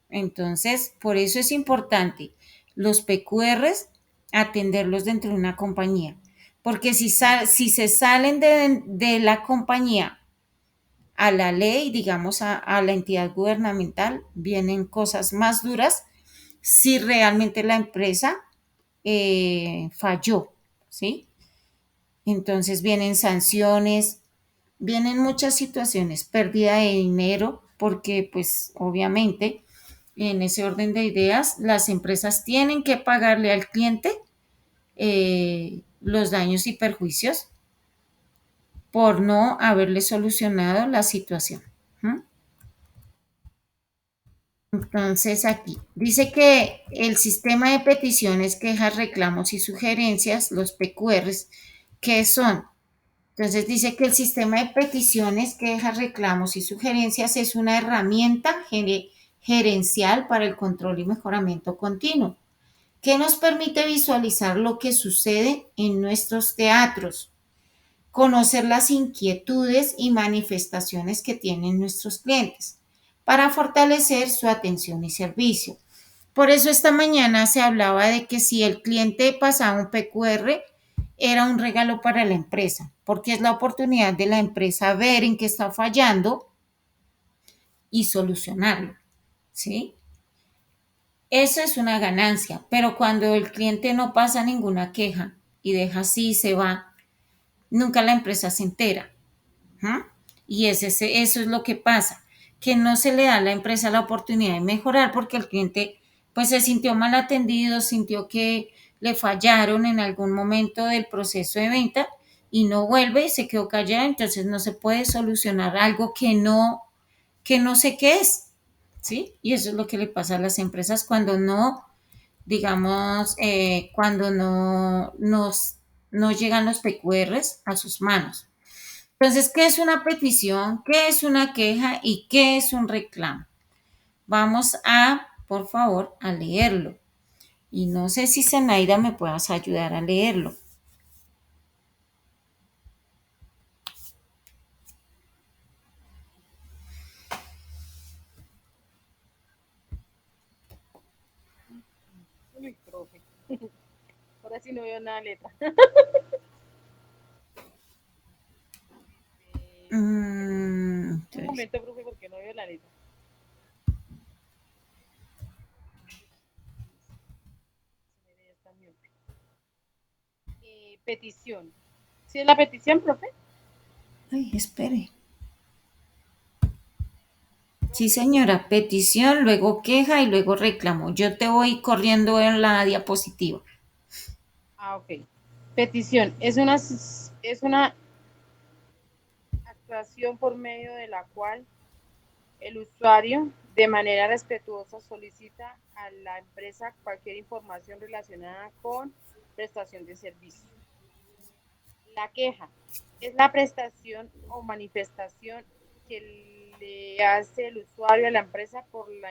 Entonces, por eso es importante los PQRs atenderlos dentro de una compañía. Porque si se salen de la compañía a la ley, digamos, a la entidad gubernamental, vienen cosas más duras si realmente la empresa falló, ¿sí? Entonces vienen sanciones, vienen muchas situaciones, pérdida de dinero, porque pues obviamente en ese orden de ideas las empresas tienen que pagarle al cliente los daños y perjuicios por no haberle solucionado la situación. ¿Mm? Entonces aquí dice que el sistema de peticiones, quejas, reclamos y sugerencias, los PQRs, ¿qué son? Entonces dice que el sistema de peticiones, quejas, reclamos y sugerencias es una herramienta gerencial para el control y mejoramiento continuo, que nos permite visualizar lo que sucede en nuestros teatros, conocer las inquietudes y manifestaciones que tienen nuestros clientes para fortalecer su atención y servicio. Por eso esta mañana se hablaba de que si el cliente pasaba un PQR, era un regalo para la empresa, porque es la oportunidad de la empresa ver en qué está fallando y solucionarlo, ¿sí? Eso es una ganancia, pero cuando el cliente no pasa ninguna queja y deja así y se va, nunca la empresa se entera. ¿Mm? Y eso es lo que pasa, que no se le da a la empresa la oportunidad de mejorar porque el cliente pues se sintió mal atendido, sintió que le fallaron en algún momento del proceso de venta y no vuelve, se quedó callado, entonces no se puede solucionar algo que no que no sé qué es, ¿sí? Y eso es lo que le pasa a las empresas cuando no, digamos, cuando no llegan los PQRs a sus manos. Entonces, ¿qué es una petición? ¿Qué es una queja? ¿Y qué es un reclamo? Vamos a, por favor, a leerlo. Y no sé si Zenaida me puedas ayudar a leerlo. Uy, profe. Ahora sí no veo nada de letra. Un Entonces, momento, profe, porque no veo la letra. Petición. ¿Sí es la petición, profe? ay, espere. Sí, señora, petición, luego queja y luego reclamo. Yo te voy corriendo en la diapositiva. Ah, ok. Petición. Es una actuación por medio de la cual el usuario, de manera respetuosa, solicita a la empresa cualquier información relacionada con prestación de servicio. La queja es la prestación o manifestación que le hace el usuario a la empresa por la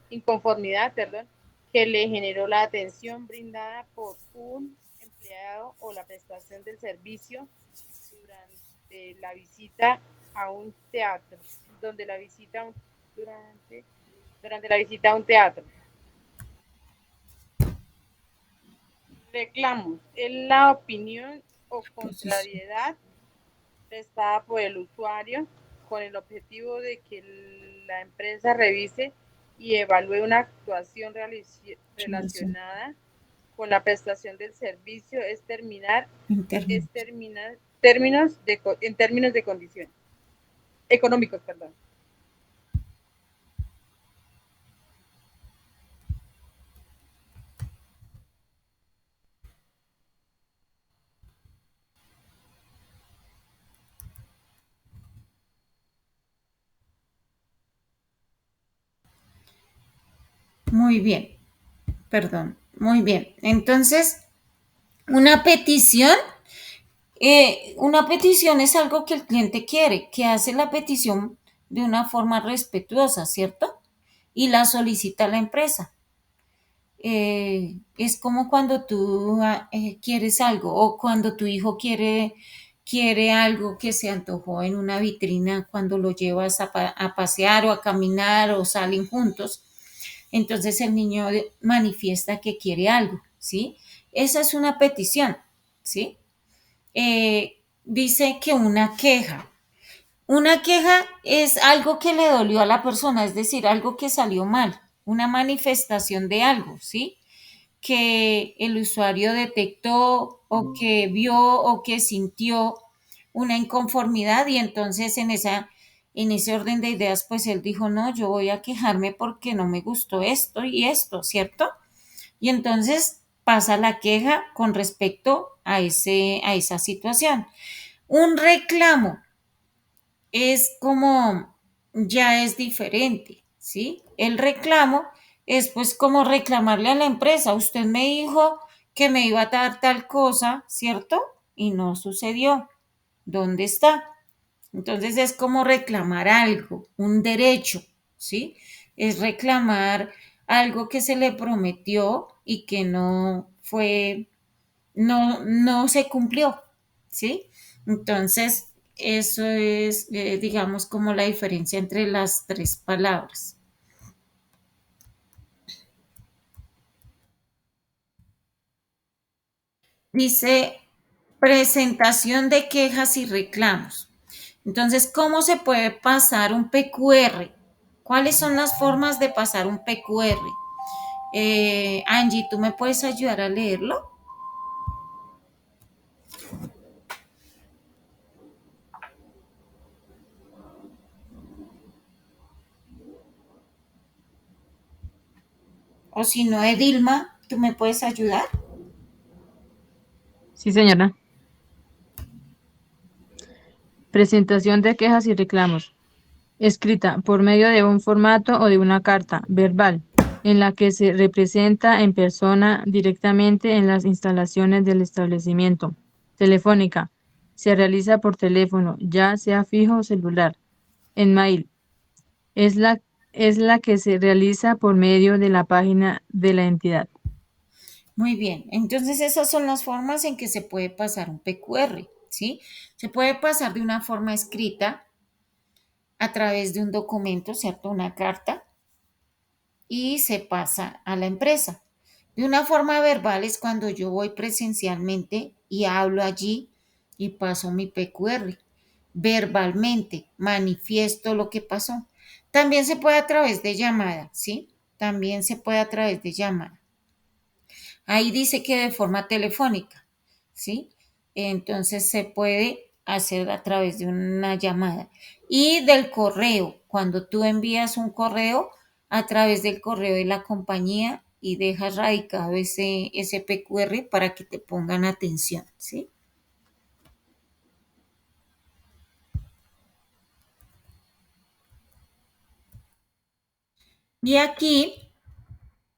inconformidad, perdón, que le generó la atención brindada por un empleado o la prestación del servicio durante la visita a un teatro, donde la visita durante la visita a un teatro. Reclamos es la opinión o Petición. contrariedad prestada por el usuario con el objetivo de que la empresa revise y evalúe una actuación relacionada con la prestación del servicio Interno. en términos de condiciones económicos, perdón. Muy bien, perdón, muy bien. Entonces, una petición, una petición es algo que el cliente quiere, que hace la petición de una forma respetuosa, ¿cierto? Y la solicita a la empresa. Es como cuando tú quieres algo o cuando tu hijo quiere algo que se antojó en una vitrina cuando lo llevas a pasear o a caminar o salen juntos. Entonces el niño manifiesta que quiere algo, ¿sí? Esa es una petición, ¿sí? Dice que una queja. Una queja es algo que le dolió a la persona, es decir, algo que salió mal, una manifestación de algo, ¿sí? Que el usuario detectó o que vio o que sintió una inconformidad y entonces en ese orden de ideas, pues él dijo, no, yo voy a quejarme porque no me gustó esto y esto, ¿cierto? Y entonces pasa la queja con respecto a esa situación. Un reclamo es como, ya es diferente, ¿sí? El reclamo es pues como reclamarle a la empresa, usted me dijo que me iba a dar tal cosa, ¿cierto? Y no sucedió. ¿Dónde está? Entonces es como reclamar algo, un derecho, ¿sí? Es reclamar algo que se le prometió y que no se cumplió, ¿sí? Entonces, eso es, digamos, como la diferencia entre las tres palabras. Dice presentación de quejas y reclamos. Entonces, ¿cómo se puede pasar un PQR? ¿Cuáles son las formas de pasar un PQR? Angie, ¿tú me puedes ayudar a leerlo? O si no, Edilma, ¿tú me puedes ayudar? Sí, señora. Presentación de quejas y reclamos. Escrita por medio de un formato o de una carta verbal, en la que se representa en persona directamente en las instalaciones del establecimiento. Telefónica. Se realiza por teléfono, ya sea fijo o celular. En mail. Es la, es la que se realiza por medio de la página de la entidad. Muy bien, entonces esas son las formas en que se puede pasar un PQR, ¿sí? Se puede pasar de una forma escrita a través de un documento, ¿cierto? Una carta, y se pasa a la empresa. De una forma verbal es cuando yo voy presencialmente y hablo allí y paso mi PQR. Verbalmente manifiesto lo que pasó. También se puede a través de llamada, ¿sí? También se puede a través de llamada. Ahí dice que de forma telefónica, ¿sí? Entonces se puede hacer a través de una llamada. Y del correo, cuando tú envías un correo a través del correo de la compañía y dejas radicado ese PQR para que te pongan atención, ¿sí? Y aquí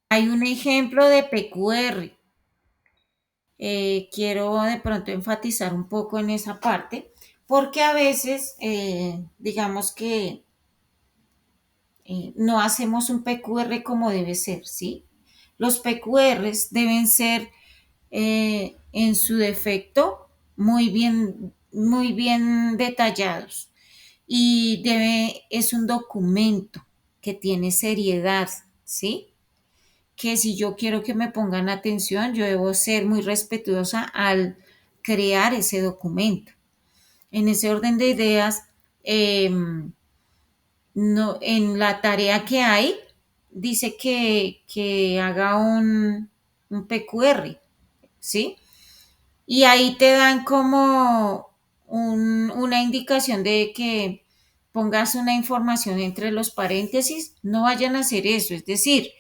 hay un ejemplo de PQR. Quiero de pronto enfatizar un poco en esa parte, porque a veces, digamos que no hacemos un PQR como debe ser, ¿sí? Los PQRs deben ser, en su defecto, muy bien detallados y es un documento que tiene seriedad, ¿sí? Que si yo quiero que me pongan atención, yo debo ser muy respetuosa al crear ese documento. En ese orden de ideas, eh, no, en la tarea que hay, dice que haga un PQR, ¿sí? Y ahí te dan como una indicación de que pongas una información entre los paréntesis, no vayan a hacer eso, es decir,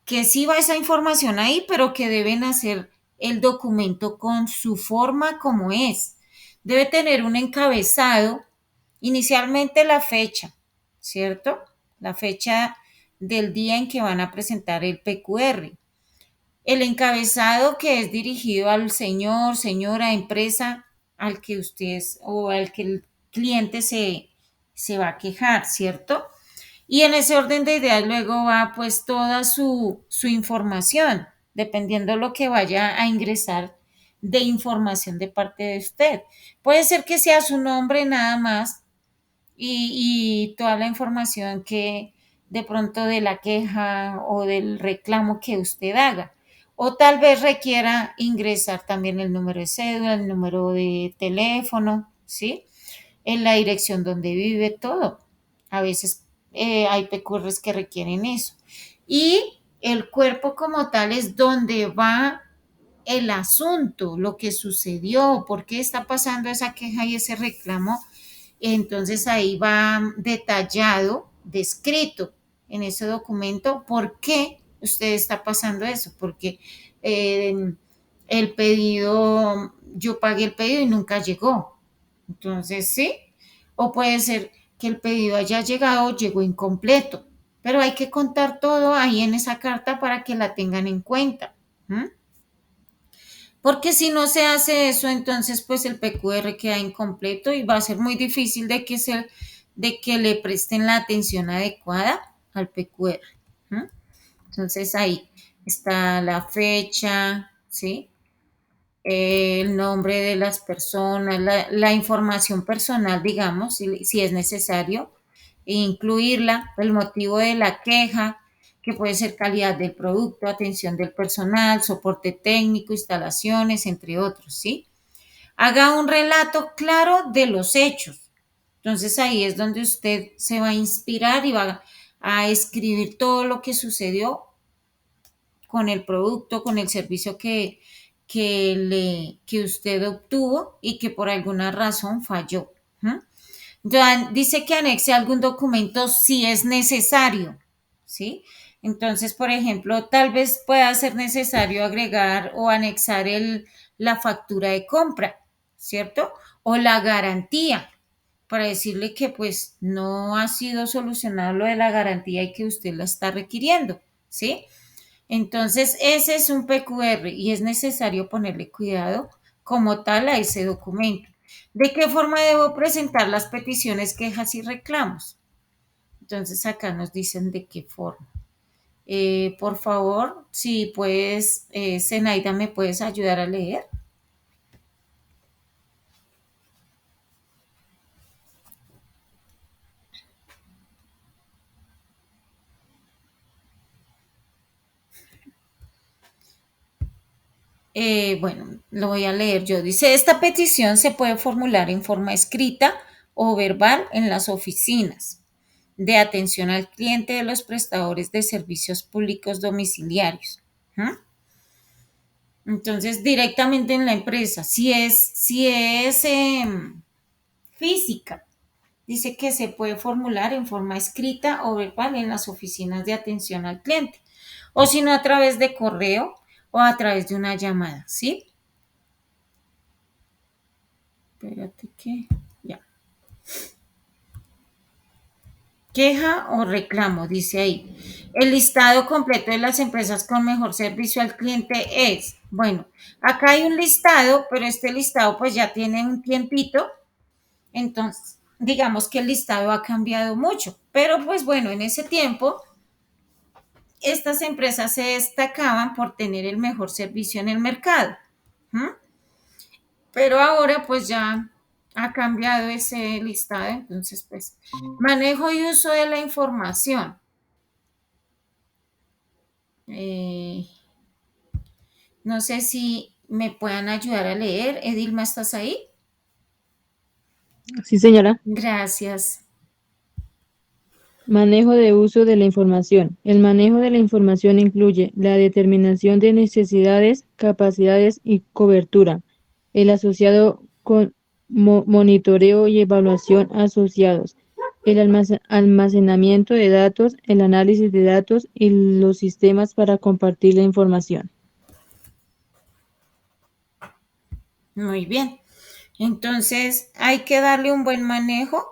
que sí va esa información ahí, pero que deben hacer el documento con su forma como es. Debe tener un encabezado, inicialmente la fecha, ¿cierto? La fecha del día en que van a presentar el PQR. El encabezado que es dirigido al señor, señora, empresa, al que usted o al que el cliente se va a quejar, ¿cierto? Y en ese orden de ideas luego va pues toda su información, dependiendo lo que vaya a ingresar de información de parte de usted. Puede ser que sea su nombre nada más y toda la información que de pronto de la queja o del reclamo que usted haga. O tal vez requiera ingresar también el número de cédula, el número de teléfono, ¿sí? En la dirección donde vive, todo. A veces hay PQRs que requieren eso. Y el cuerpo como tal es donde va el asunto, lo que sucedió, por qué está pasando esa queja y ese reclamo. Entonces ahí va detallado, descrito en ese documento por qué usted está pasando eso, porque eh, el pedido, yo pagué el pedido y nunca llegó. Entonces, sí, o puede ser que el pedido haya llegado, llegó incompleto, pero hay que contar todo ahí en esa carta para que la tengan en cuenta. ¿Mm? Porque si no se hace eso, entonces pues el PQR queda incompleto y va a ser muy difícil de que le presten la atención adecuada al PQR. ¿Mm? Entonces ahí está la fecha, ¿sí? El nombre de las personas, la información personal, digamos, si es necesario, e incluirla, el motivo de la queja, que puede ser calidad del producto, atención del personal, soporte técnico, instalaciones, entre otros, ¿sí? Haga un relato claro de los hechos. Entonces ahí es donde usted se va a inspirar y va a escribir todo lo que sucedió con el producto, con el servicio que usted obtuvo y que por alguna razón falló. ¿Mm? Ya dice que anexe algún documento si es necesario, ¿sí? Entonces, por ejemplo, tal vez pueda ser necesario agregar o anexar la factura de compra, ¿cierto? O la garantía. para decirle que pues no ha sido solucionado lo de la garantía y que usted la está requiriendo, ¿sí? Entonces, ese es un PQR y es necesario ponerle cuidado como tal a ese documento. ¿De qué forma debo presentar las peticiones, quejas y reclamos? Entonces, acá nos dicen de qué forma. Por favor, si puedes, Zenaida, ¿me puedes ayudar a leer? Bueno, lo voy a leer yo. Dice, esta petición se puede formular en forma escrita o verbal en las oficinas de atención al cliente de los prestadores de servicios públicos domiciliarios. ¿Mm? Entonces, directamente en la empresa, si es física, dice que se puede formular en forma escrita o verbal en las oficinas de atención al cliente, o si no a través de correo o a través de una llamada, ¿sí? Espérate que, ya. Queja o reclamo, dice ahí. El listado completo de las empresas con mejor servicio al cliente es, bueno, acá hay un listado, pero este listado pues ya tiene un tiempito, entonces digamos que el listado ha cambiado mucho, pero pues bueno, en ese tiempo estas empresas se destacaban por tener el mejor servicio en el mercado. ¿Mm? Pero ahora pues ya ha cambiado ese listado, entonces pues manejo y uso de la información. Eh, no sé si me puedan ayudar a leer. Edilma, ¿estás ahí? Sí, señora. Gracias. Manejo de uso de la información. El manejo de la información incluye la determinación de necesidades, capacidades y cobertura, el asociado con monitoreo y evaluación asociados, el almacenamiento de datos, el análisis de datos y los sistemas para compartir la información. Muy bien. Entonces hay que darle un buen manejo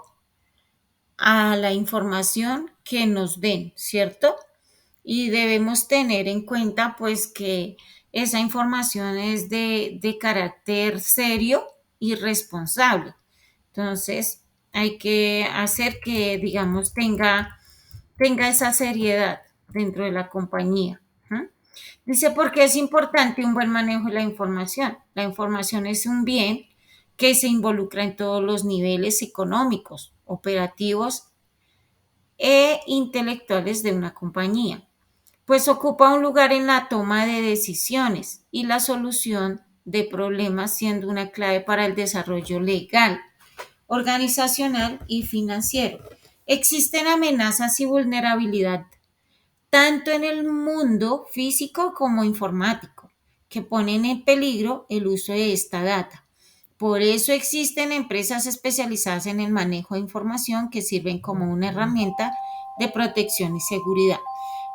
a la información que nos den, ¿cierto? Y debemos tener en cuenta pues que esa información es de carácter serio y responsable. Entonces hay que hacer que, digamos, tenga esa seriedad dentro de la compañía. ¿Mm? Dice, porque es importante un buen manejo de la información. La información es un bien que se involucra en todos los niveles económicos, operativos e intelectuales de una compañía, pues ocupa un lugar en la toma de decisiones y la solución de problemas, siendo una clave para el desarrollo legal, organizacional y financiero. Existen amenazas y vulnerabilidad tanto en el mundo físico como informático, que ponen en peligro el uso de esta data. Por eso existen empresas especializadas en el manejo de información que sirven como una herramienta de protección y seguridad.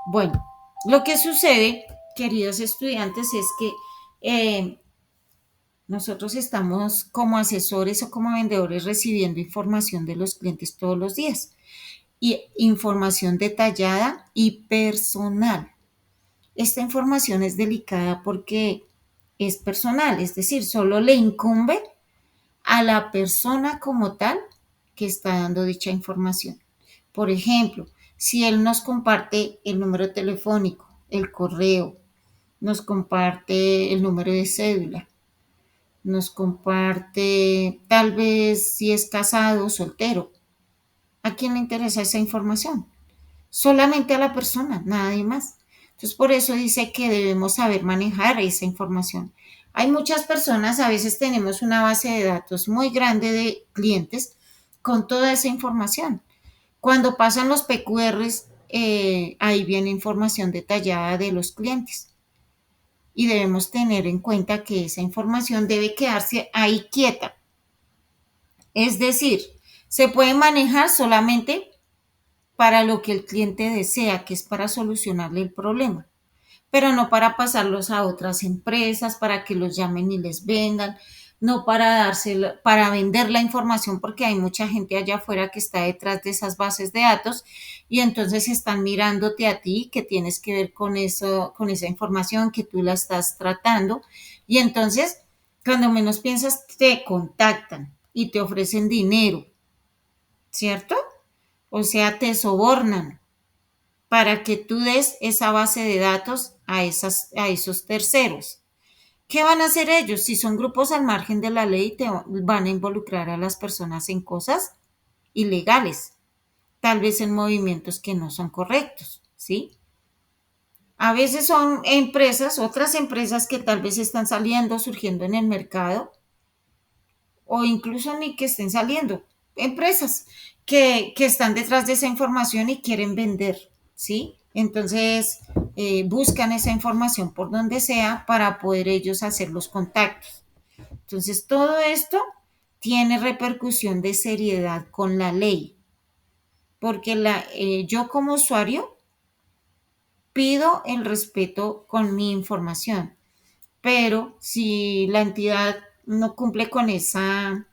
Bueno, lo que sucede, queridos estudiantes, es que nosotros estamos como asesores o como vendedores recibiendo información de los clientes todos los días y información detallada y personal. Esta información es delicada porque es personal, es decir, solo le incumbe a la persona como tal que está dando dicha información. Por ejemplo, si él nos comparte el número telefónico, el correo, nos comparte el número de cédula, nos comparte tal vez si es casado o soltero, ¿a quién le interesa esa información? Solamente a la persona, nadie más. Entonces, por eso dice que debemos saber manejar esa información. Hay muchas personas, a veces tenemos una base de datos muy grande de clientes con toda esa información. Cuando pasan los PQRs, ahí viene información detallada de los clientes. Y debemos tener en cuenta que esa información debe quedarse ahí quieta. Es decir, se puede manejar solamente para lo que el cliente desea, que es para solucionarle el problema, pero no para pasarlos a otras empresas, para que los llamen y les vendan, no para dársela, para vender la información, porque hay mucha gente allá afuera que está detrás de esas bases de datos y entonces están mirándote a ti, que tienes que ver con eso, con esa información que tú la estás tratando. Y entonces, cuando menos piensas, te contactan y te ofrecen dinero, ¿cierto? O sea, te sobornan para que tú des esa base de datos a esos terceros. ¿Qué van a hacer ellos? Si son grupos al margen de la ley, te van a involucrar a las personas en cosas ilegales, tal vez en movimientos que no son correctos, ¿sí? A veces son empresas, otras empresas que tal vez están saliendo, surgiendo en el mercado, o incluso ni que estén saliendo, empresas que están detrás de esa información y quieren vender, ¿sí? Entonces, buscan esa información por donde sea para poder ellos hacer los contactos. Entonces, todo esto tiene repercusión de seriedad con la ley, porque yo como usuario pido el respeto con mi información, pero si la entidad no cumple con esa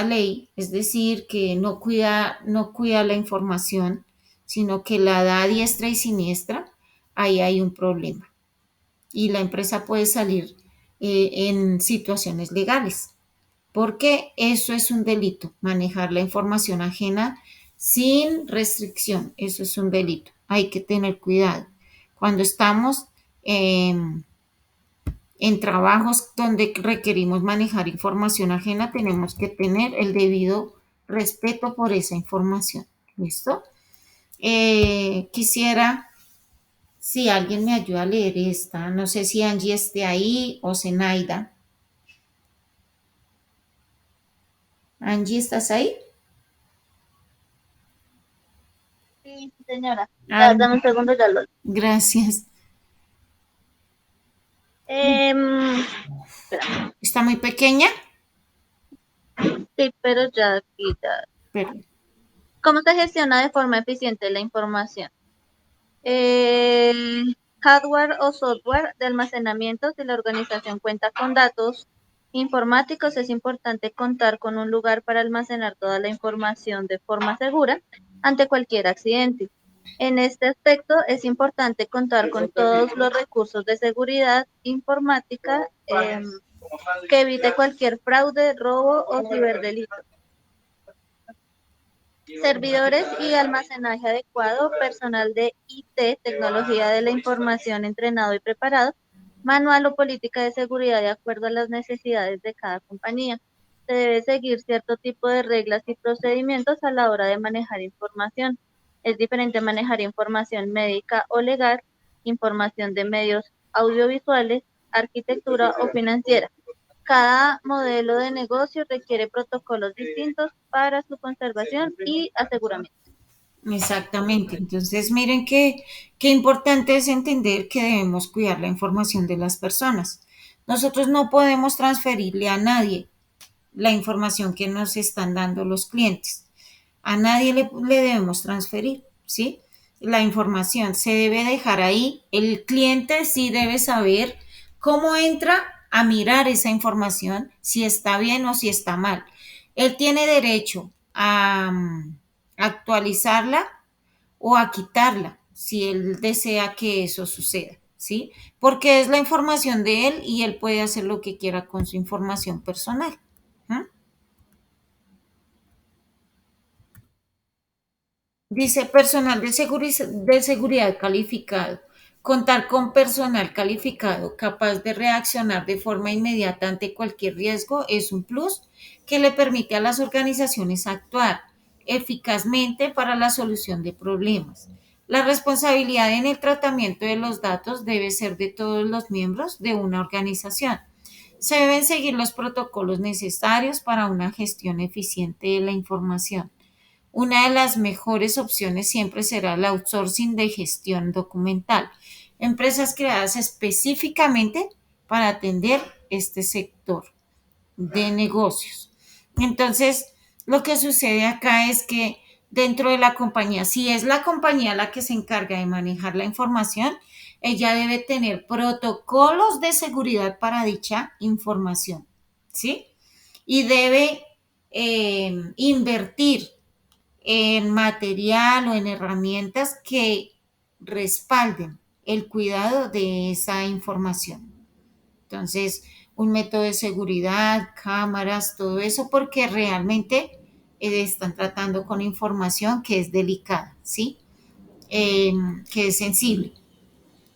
ley, es decir, que no cuida la información, sino que la da a diestra y siniestra, ahí hay un problema. Y la empresa puede salir en situaciones legales, porque eso es un delito, manejar la información ajena sin restricción, eso es un delito. Hay que tener cuidado. Cuando estamos en trabajos donde requerimos manejar información ajena, tenemos que tener el debido respeto por esa información. ¿Listo? Quisiera, si alguien me ayuda a leer esta, no sé si Angie esté ahí o Zenaida. Angie, ¿estás ahí? Sí, señora. Ah, Dame un segundo, ya lo. gracias. Espera. ¿Está muy pequeña? Sí, pero ya aquí ya. Pero, ¿Cómo se gestiona de forma eficiente la información? Hardware o software de almacenamiento. Si la organización cuenta con datos informáticos, es importante contar con un lugar para almacenar toda la información de forma segura ante cualquier accidente. En este aspecto, es importante contar con todos los recursos de seguridad informática que evite cualquier fraude, robo o ciberdelito. Servidores y almacenaje adecuado, personal de IT, tecnología de la información entrenado y preparado, manual o política de seguridad de acuerdo a las necesidades de cada compañía. Se debe seguir cierto tipo de reglas y procedimientos a la hora de manejar información. Es diferente manejar información médica o legal, información de medios audiovisuales, arquitectura o financiera. Cada modelo de negocio requiere protocolos distintos para su conservación y aseguramiento. exactamente. Entonces, miren qué importante es entender que debemos cuidar la información de las personas. Nosotros no podemos transferirle a nadie la información que nos están dando los clientes. A nadie le debemos transferir, ¿sí? La información se debe dejar ahí. El cliente sí debe saber cómo entra a mirar esa información, si está bien o si está mal. Él tiene derecho a actualizarla o a quitarla si él desea que eso suceda, ¿sí? Porque es la información de él y él puede hacer lo que quiera con su información personal. ¿Mm? Dice personal de seguridad calificado. Contar con personal calificado capaz de reaccionar de forma inmediata ante cualquier riesgo es un plus que le permite a las organizaciones actuar eficazmente para la solución de problemas. La responsabilidad en el tratamiento de los datos debe ser de todos los miembros de una organización. Se deben seguir los protocolos necesarios para una gestión eficiente de la información. Una de las mejores opciones siempre será el outsourcing de gestión documental. Empresas creadas específicamente para atender este sector de negocios. Entonces, lo que sucede acá es que dentro de la compañía, si es la compañía la que se encarga de manejar la información, ella debe tener protocolos de seguridad para dicha información. ¿sí? Y debe invertir en material o en herramientas que respalden el cuidado de esa información. Entonces, un método de seguridad, cámaras, todo eso, porque realmente están tratando con información que es delicada, ¿sí? Que es sensible.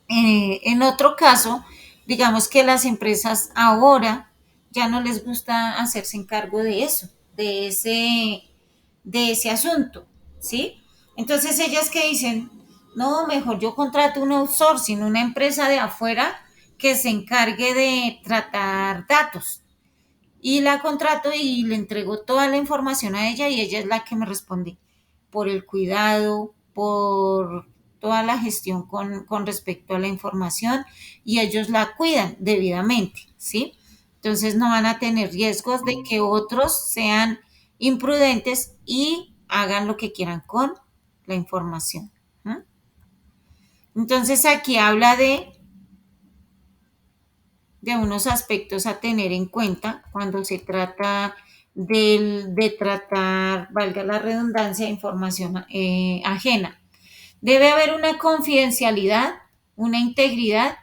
En otro caso, digamos que las empresas ahora ya no les gusta hacerse encargo de eso, de ese asunto, ¿sí? Entonces ellas que dicen, no, mejor yo contrato un outsourcing, una empresa de afuera que se encargue de tratar datos. Y la contrato y le entrego toda la información a ella y ella es la que me responde por el cuidado, por toda la gestión con respecto a la información y ellos la cuidan debidamente, ¿sí? Entonces no van a tener riesgos de que otros sean imprudentes y hagan lo que quieran con la información. ¿No? Entonces aquí habla de unos aspectos a tener en cuenta cuando se trata de tratar, valga la redundancia, información ajena. Debe haber una confidencialidad, una integridad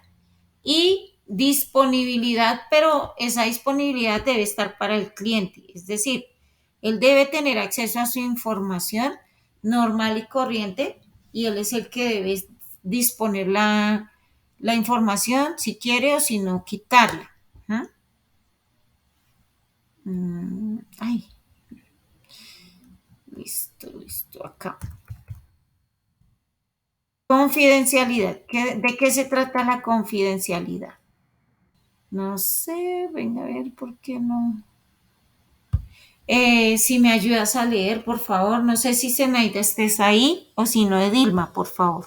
y disponibilidad, pero esa disponibilidad debe estar para el cliente, es decir, él debe tener acceso a su información normal y corriente y él es el que debe disponer la información si quiere o si no quitarla. ¿Ah? Ay, listo, acá. Confidencialidad. ¿De qué se trata la confidencialidad? No sé, venga a ver por qué no. Si me ayudas a leer, por favor. No sé si Zenaida estés ahí o si no, Edilma, por favor.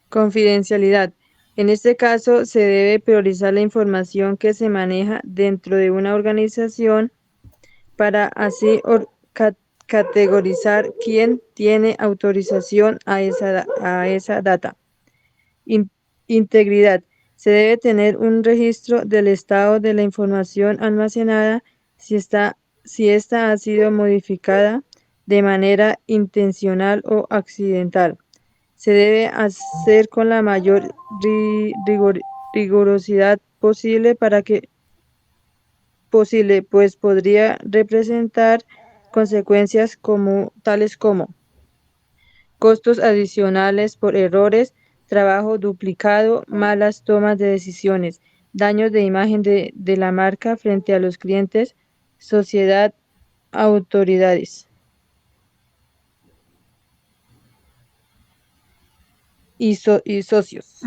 Confidencialidad. En este caso, se debe priorizar la información que se maneja dentro de una organización para así categorizar quién tiene autorización a esa data. Integridad. Se debe tener un registro del estado de la información almacenada si esta ha sido modificada de manera intencional o accidental. Se debe hacer con la mayor rigurosidad posible pues podría representar consecuencias tales como costos adicionales por errores, trabajo duplicado, malas tomas de decisiones, daños de imagen de la marca frente a los clientes, sociedad, autoridades y socios.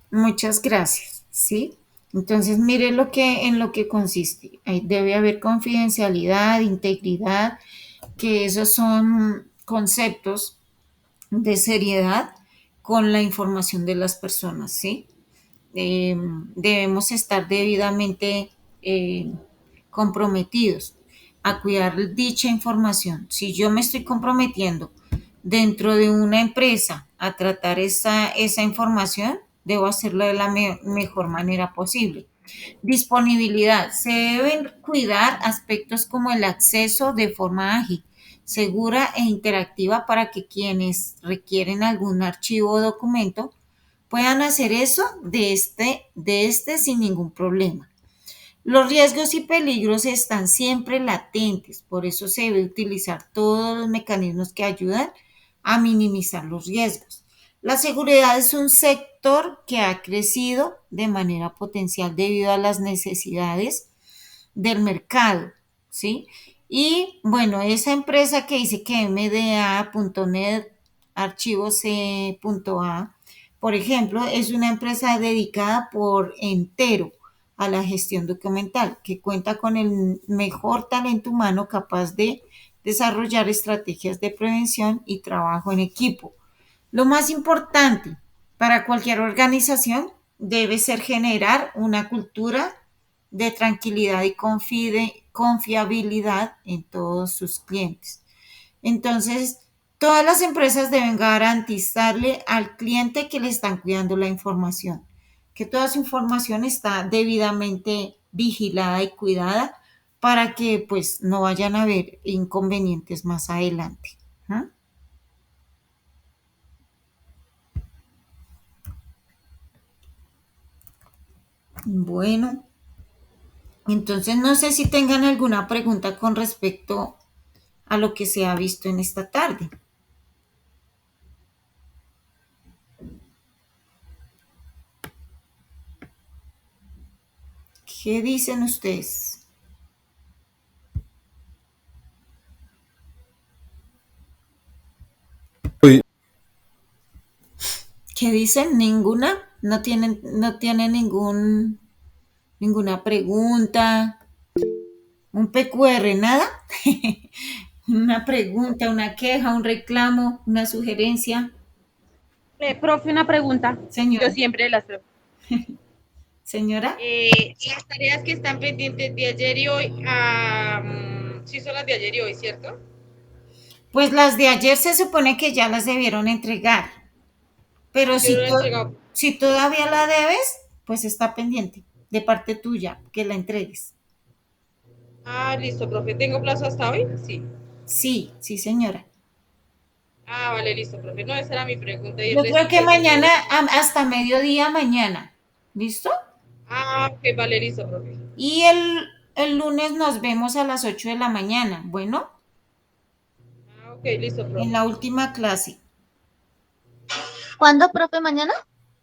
Muchas gracias, ¿sí? Entonces, mire en lo que consiste. Debe haber confidencialidad, integridad, que esos son conceptos de seriedad con la información de las personas, ¿sí? Eh, Debemos estar debidamente comprometidos a cuidar dicha información. Si yo me estoy comprometiendo dentro de una empresa a tratar esa información, debo hacerlo de la mejor manera posible. Disponibilidad. Se deben cuidar aspectos como el acceso de forma ágil, segura e interactiva para que quienes requieren algún archivo o documento puedan hacer eso de este sin ningún problema. Los riesgos y peligros están siempre latentes, por eso se debe utilizar todos los mecanismos que ayudan a minimizar los riesgos. La seguridad es un sector que ha crecido de manera potencial debido a las necesidades del mercado, ¿sí? Y bueno, esa empresa que dice que MDA.net, archivos.a, por ejemplo, es una empresa dedicada por entero a la gestión documental, que cuenta con el mejor talento humano capaz de desarrollar estrategias de prevención y trabajo en equipo. Lo más importante para cualquier organización debe ser generar una cultura de tranquilidad y confiabilidad en todos sus clientes. Entonces, todas las empresas deben garantizarle al cliente que le están cuidando la información, que toda su información está debidamente vigilada y cuidada para que pues no vayan a haber inconvenientes más adelante. ¿Ah? Bueno, entonces no sé si tengan alguna pregunta con respecto a lo que se ha visto en esta tarde. ¿Qué dicen ustedes? ¿Qué dicen? ¿Ninguna? ¿No tienen ninguna pregunta? ¿Un PQR? ¿Nada? Una pregunta, una queja, un reclamo, una sugerencia. Profe, una pregunta. Yo Señora, siempre las pregunto. señora, Las tareas que están pendientes de ayer y hoy, sí son las de ayer y hoy, ¿cierto? pues las de ayer se supone que ya las debieron entregar, pero Yo no lo he entregado. si todavía la debes, pues está pendiente de parte tuya que la entregues. Listo, profe. ¿Tengo plazo hasta hoy? Sí. Sí, sí, señora. Vale, listo, profe. No, esa era mi pregunta y el Yo creo resto, que pues mañana, entonces. hasta mediodía mañana. ¿Listo? Ok, vale, listo, profe. Y el lunes nos vemos a las 8 de la mañana. Bueno, Ok, listo, en profe. la última clase. ¿Cuándo, profe, mañana?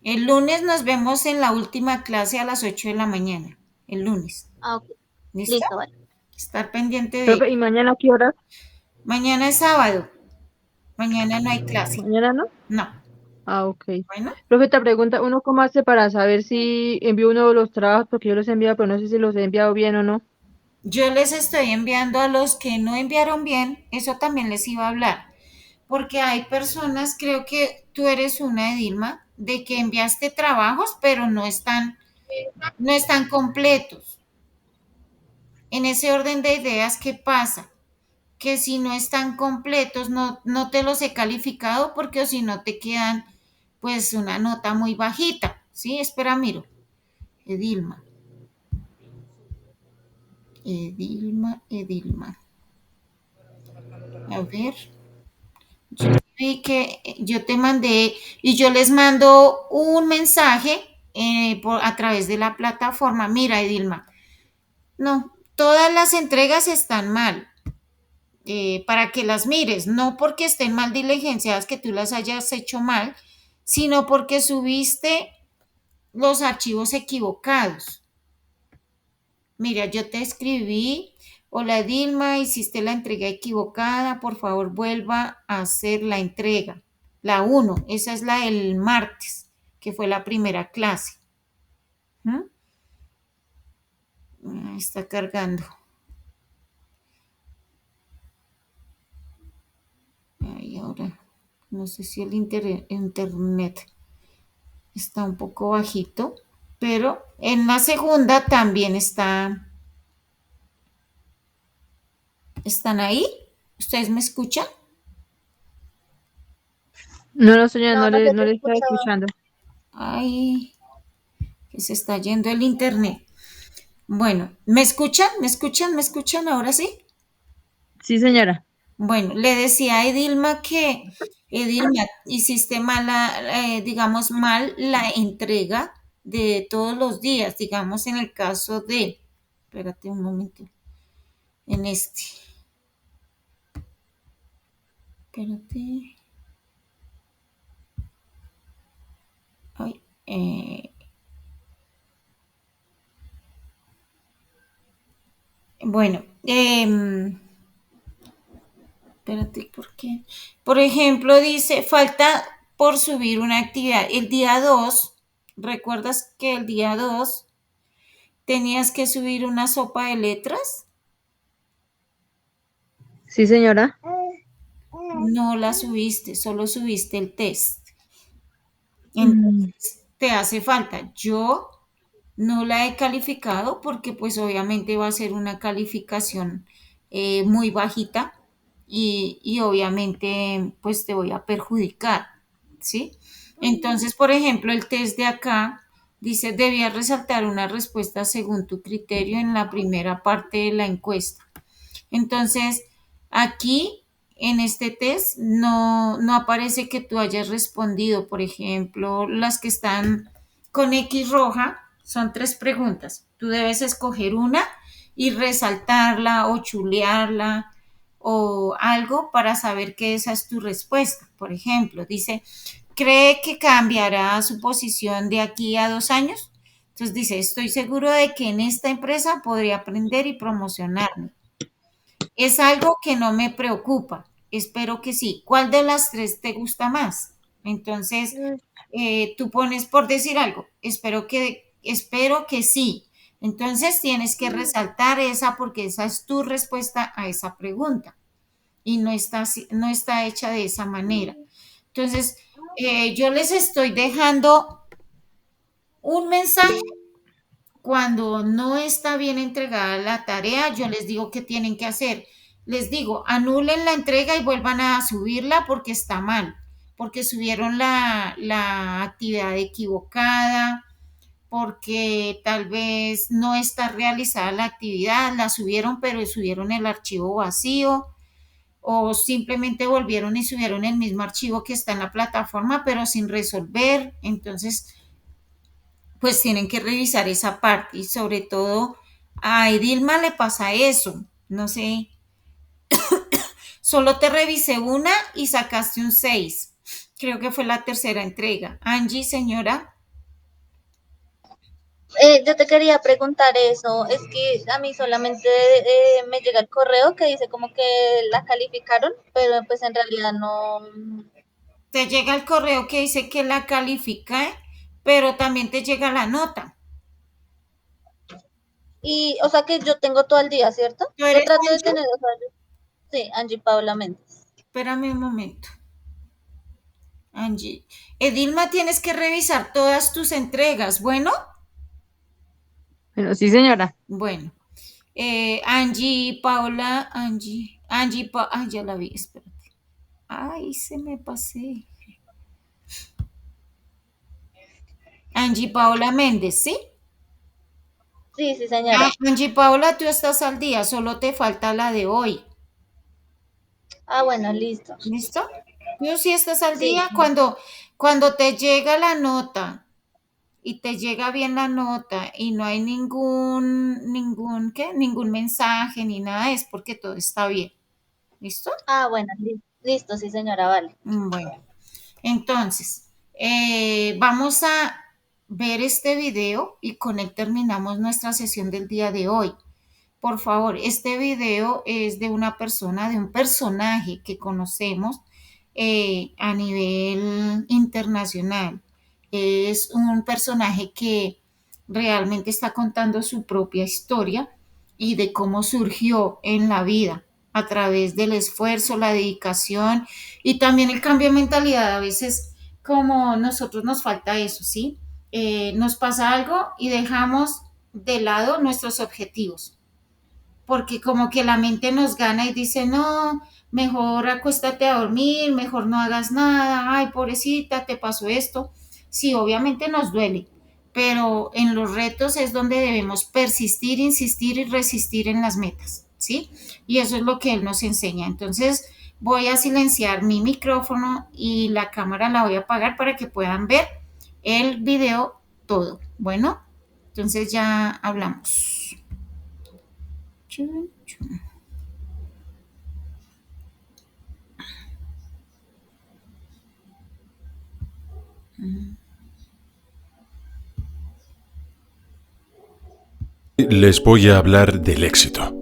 El lunes nos vemos en la última clase a las 8 de la mañana. El lunes. Ok, ¿Listo? listo, vale. Estar pendiente de Profe, ello. ¿y mañana a qué hora? Mañana es sábado. Mañana no hay clase. ¿Mañana no? No. Ok. Bueno, Profe, te pregunta, ¿uno cómo hace para saber si envió uno de los trabajos? Porque yo los he enviado, pero no sé si los he enviado bien o no. yo les estoy enviando a los que no enviaron bien. Eso también les iba a hablar. Porque hay personas, creo que tú eres una, Edilma, de que enviaste trabajos, pero no están completos. En ese orden de ideas, ¿qué pasa? Que si no están completos, no te los he calificado porque o si no te quedan pues una nota muy bajita. ¿Sí? Espera, miro. Edilma. Edilma. A ver. Yo vi que yo te mandé y yo les mando un mensaje a través de la plataforma. Mira, Edilma, no, todas las entregas están mal. Para que las mires, no porque estén mal diligenciadas, que tú las hayas hecho mal, sino porque subiste los archivos equivocados. Mira, yo te escribí, hola Dilma, hiciste la entrega equivocada, por favor vuelva a hacer la entrega. La uno, esa es la del martes, que fue la primera clase. ¿Mm? Está cargando. Ay, ahora, no sé si el internet está un poco bajito, pero en la segunda también ¿están ahí? ¿Ustedes me escuchan? No, no, señora, No, no se no te le estaba escuchaba. escuchando. Ay, que se está yendo el internet. Bueno, ¿me escuchan? ¿Me escuchan? ¿Me escuchan ahora sí? Sí, señora. Bueno, le decía a Edilma que, Edilma, hiciste digamos, mal la entrega de todos los días, digamos, en el caso de, espérate un momento, en este, espérate, ay, bueno, espérate, ¿por qué? Por ejemplo, dice, falta por subir una actividad. El día 2, ¿recuerdas que el día 2 tenías que subir una sopa de letras? Sí, señora. No la subiste, solo subiste el test. Mm. Entonces, te hace falta. Yo no la he calificado porque pues obviamente va a ser una calificación muy bajita. y obviamente pues te voy a perjudicar, ¿sí? Entonces, por ejemplo, el test de acá dice, debías resaltar una respuesta según tu criterio en la primera parte de la encuesta. Entonces, aquí en este test no aparece que tú hayas respondido. Por ejemplo, las que están con X roja son 3 preguntas. Tú debes escoger una y resaltarla o chulearla o algo para saber que esa es tu respuesta. Por ejemplo, dice, ¿cree que cambiará su posición de aquí a 2 años? Entonces dice, estoy seguro de que en esta empresa podría aprender y promocionarme. Es algo que no me preocupa. Espero que sí. ¿Cuál de las 3 te gusta más? Entonces, tú pones por decir algo. Espero que sí. Entonces, tienes que resaltar esa porque esa es tu respuesta a esa pregunta y no está hecha de esa manera. Entonces, yo les estoy dejando un mensaje cuando no está bien entregada la tarea, yo les digo qué tienen que hacer. Les digo, anulen la entrega y vuelvan a subirla porque está mal, porque subieron la actividad equivocada, porque tal vez no está realizada la actividad, la subieron, pero subieron el archivo vacío, o simplemente volvieron y subieron el mismo archivo que está en la plataforma, pero sin resolver. Entonces, pues tienen que revisar esa parte y sobre todo a Edilma le pasa eso, no sé, solo te revisé una y sacaste un 6, creo que fue la tercera entrega. Angie, señora. Yo te quería preguntar eso, es que a mí solamente me llega el correo que dice como que la calificaron, pero pues en realidad no. Te llega el correo que dice que la califica, pero también te llega la nota. Y, o sea que yo tengo todo el día, ¿cierto? ¿Tú Yo eres trato de Angie? tener, o sea, sí, Angie Paula Méndez. Espérame un momento. Angie. Edilma, tienes que revisar todas tus entregas, ¿bueno? Bueno, sí, señora. Bueno. Angie, Paula, Angie, ya la vi, espérate. Ay, se me pasé. Angie Paula Méndez, ¿sí? Sí, sí, señora. Angie Paula, tú estás al día, solo te falta la de hoy. Ah, bueno, listo. ¿Listo? Tú sí estás al Sí. día cuando te llega la nota y te llega bien la nota y no hay ningún mensaje ni nada, es porque todo está bien. ¿Listo? Ah, bueno, listo, sí, señora, vale. Bueno, entonces, vamos a ver este video y con él terminamos nuestra sesión del día de hoy. Por favor, este video es de una persona, de un personaje que conocemos a nivel internacional. Es un personaje que realmente está contando su propia historia y de cómo surgió en la vida a través del esfuerzo, la dedicación y también el cambio de mentalidad. A veces como nosotros nos falta eso, ¿sí? Nos pasa algo y dejamos de lado nuestros objetivos porque como que la mente nos gana y dice, no, mejor acuéstate a dormir, mejor no hagas nada, ay, pobrecita, te pasó esto. Sí, obviamente nos duele, pero en los retos es donde debemos persistir, insistir y resistir en las metas, ¿sí? Y eso es lo que él nos enseña. Entonces, voy a silenciar mi micrófono y la cámara la voy a apagar para que puedan ver el video todo. Bueno, entonces ya hablamos. Les voy a hablar del éxito.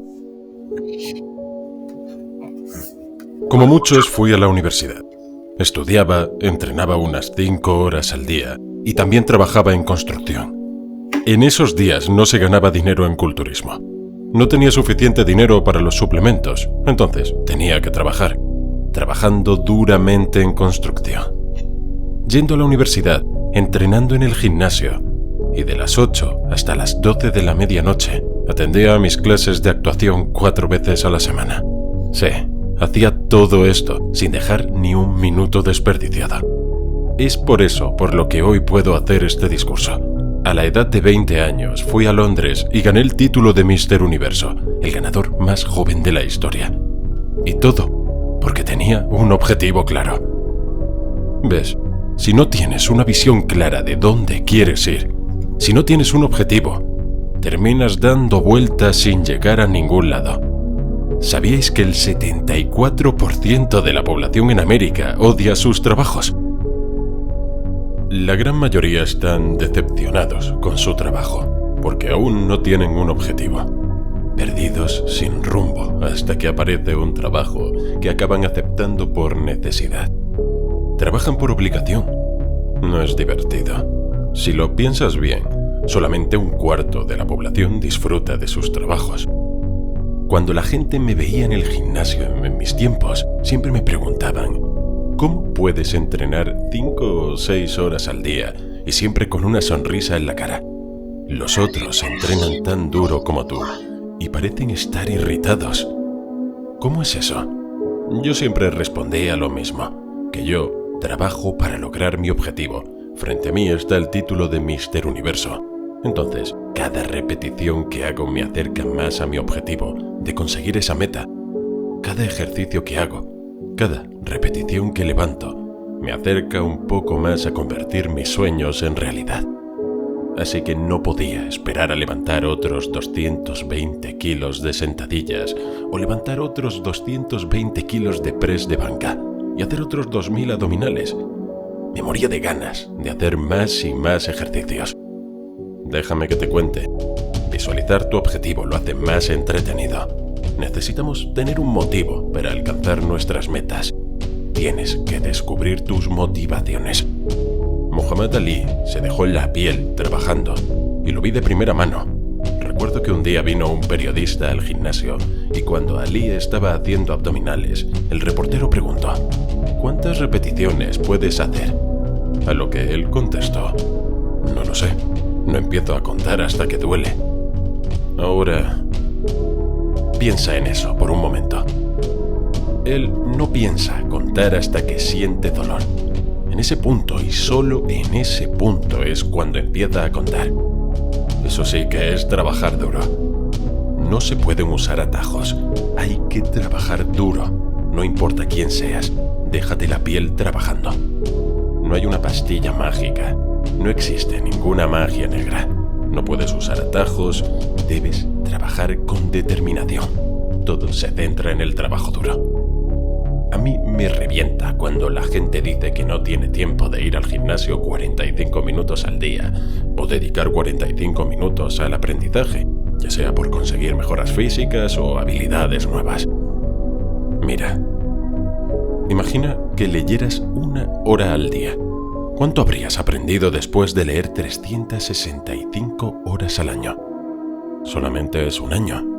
Como muchos, fui a la universidad. Estudiaba, entrenaba unas 5 horas al día y también trabajaba en construcción. En esos días no se ganaba dinero en culturismo. No tenía suficiente dinero para los suplementos, entonces tenía que trabajar, trabajando duramente en construcción. Yendo a la universidad, entrenando en el gimnasio, y de las 8 hasta las 12 de la medianoche atendía a mis clases de actuación 4 veces a la semana. Sí, hacía todo esto sin dejar ni un minuto desperdiciado. Es por eso por lo que hoy puedo hacer este discurso. A la edad de 20 años fui a Londres y gané el título de Mister Universo, el ganador más joven de la historia. Y todo porque tenía un objetivo claro. ¿Ves? Si no tienes una visión clara de dónde quieres ir, si no tienes un objetivo, terminas dando vueltas sin llegar a ningún lado. ¿Sabíais que el 74% de la población en América odia sus trabajos? La gran mayoría están decepcionados con su trabajo, porque aún no tienen un objetivo. Perdidos sin rumbo hasta que aparece un trabajo que acaban aceptando por necesidad. Trabajan por obligación. No es divertido. Si lo piensas bien, solamente un cuarto de la población disfruta de sus trabajos. Cuando la gente me veía en el gimnasio en mis tiempos, siempre me preguntaban: ¿cómo puedes entrenar 5 o 6 horas al día y siempre con una sonrisa en la cara? Los otros entrenan tan duro como tú y parecen estar irritados. ¿Cómo es eso? Yo siempre respondía lo mismo, que yo trabajo para lograr mi objetivo. Frente a mí está el título de Mister Universo. Entonces, cada repetición que hago me acerca más a mi objetivo de conseguir esa meta. Cada ejercicio que hago, cada repetición que levanto, me acerca un poco más a convertir mis sueños en realidad. Así que no podía esperar a levantar otros 220 kilos de sentadillas o levantar otros 220 kilos de press de banca y hacer otros 2000 abdominales. Me moría de ganas de hacer más y más ejercicios. Déjame que te cuente. Visualizar tu objetivo lo hace más entretenido. Necesitamos tener un motivo para alcanzar nuestras metas. Tienes que descubrir tus motivaciones. Muhammad Ali se dejó la piel trabajando y lo vi de primera mano. Recuerdo que un día vino un periodista al gimnasio y cuando Ali estaba haciendo abdominales, el reportero preguntó: ¿cuántas repeticiones puedes hacer? A lo que él contestó: no lo sé, no empiezo a contar hasta que duele. Ahora, piensa en eso por un momento. Él no piensa contar hasta que siente dolor. En ese punto y solo en ese punto es cuando empieza a contar. Eso sí que es trabajar duro. No se pueden usar atajos. Hay que trabajar duro. No importa quién seas, déjate la piel trabajando. No hay una pastilla mágica. No existe ninguna magia negra. No puedes usar atajos. Debes trabajar con determinación. Todo se centra en el trabajo duro. A mí me revienta cuando la gente dice que no tiene tiempo de ir al gimnasio 45 minutos al día o dedicar 45 minutos al aprendizaje, ya sea por conseguir mejoras físicas o habilidades nuevas. Mira, imagina que leyeras 1 hora al día. ¿Cuánto habrías aprendido después de leer 365 horas al año? Solamente es un año.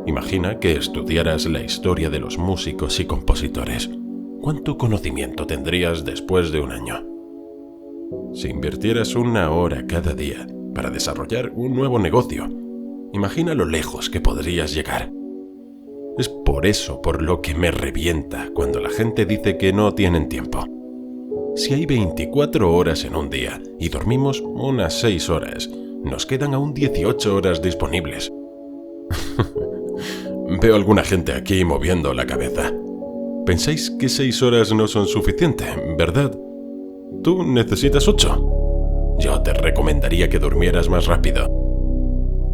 Imagina que estudiaras la historia de los músicos y compositores. ¿Cuánto conocimiento tendrías después de un año? Si invirtieras 1 hora cada día para desarrollar un nuevo negocio, imagina lo lejos que podrías llegar. Es por eso por lo que me revienta cuando la gente dice que no tienen tiempo. Si hay 24 horas en un día y dormimos unas 6 horas, nos quedan aún 18 horas disponibles. Veo alguna gente aquí moviendo la cabeza. Pensáis que 6 horas no son suficientes, ¿verdad? Tú necesitas 8. Yo te recomendaría que durmieras más rápido.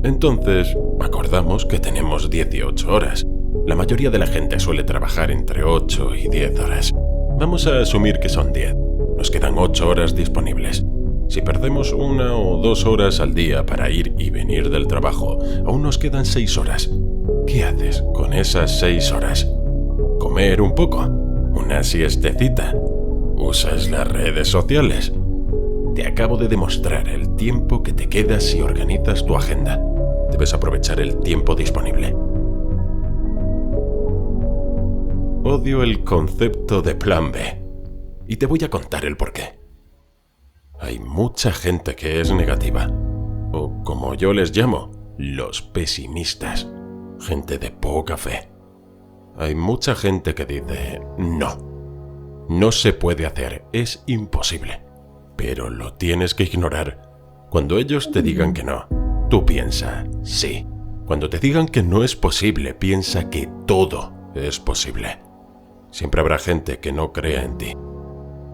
Entonces, acordamos que tenemos 18 horas. La mayoría de la gente suele trabajar entre 8 y 10 horas. Vamos a asumir que son 10. Nos quedan 8 horas disponibles. Si perdemos 1 o 2 horas al día para ir y venir del trabajo, aún nos quedan 6 horas. ¿Qué haces con esas 6 horas? ¿Comer un poco? ¿Una siestecita? ¿Usas las redes sociales? Te acabo de demostrar el tiempo que te queda si organizas tu agenda. Debes aprovechar el tiempo disponible. Odio el concepto de plan B. Y te voy a contar el porqué. Hay mucha gente que es negativa, o como yo les llamo, los pesimistas. Gente de poca fe. hay mucha gente que dice, no se puede hacer, es imposible. Pero lo tienes que ignorar. Cuando ellos te digan que no, tú piensa, sí. Cuando te digan que no es posible, piensa que todo es posible. Siempre habrá gente que no crea en ti.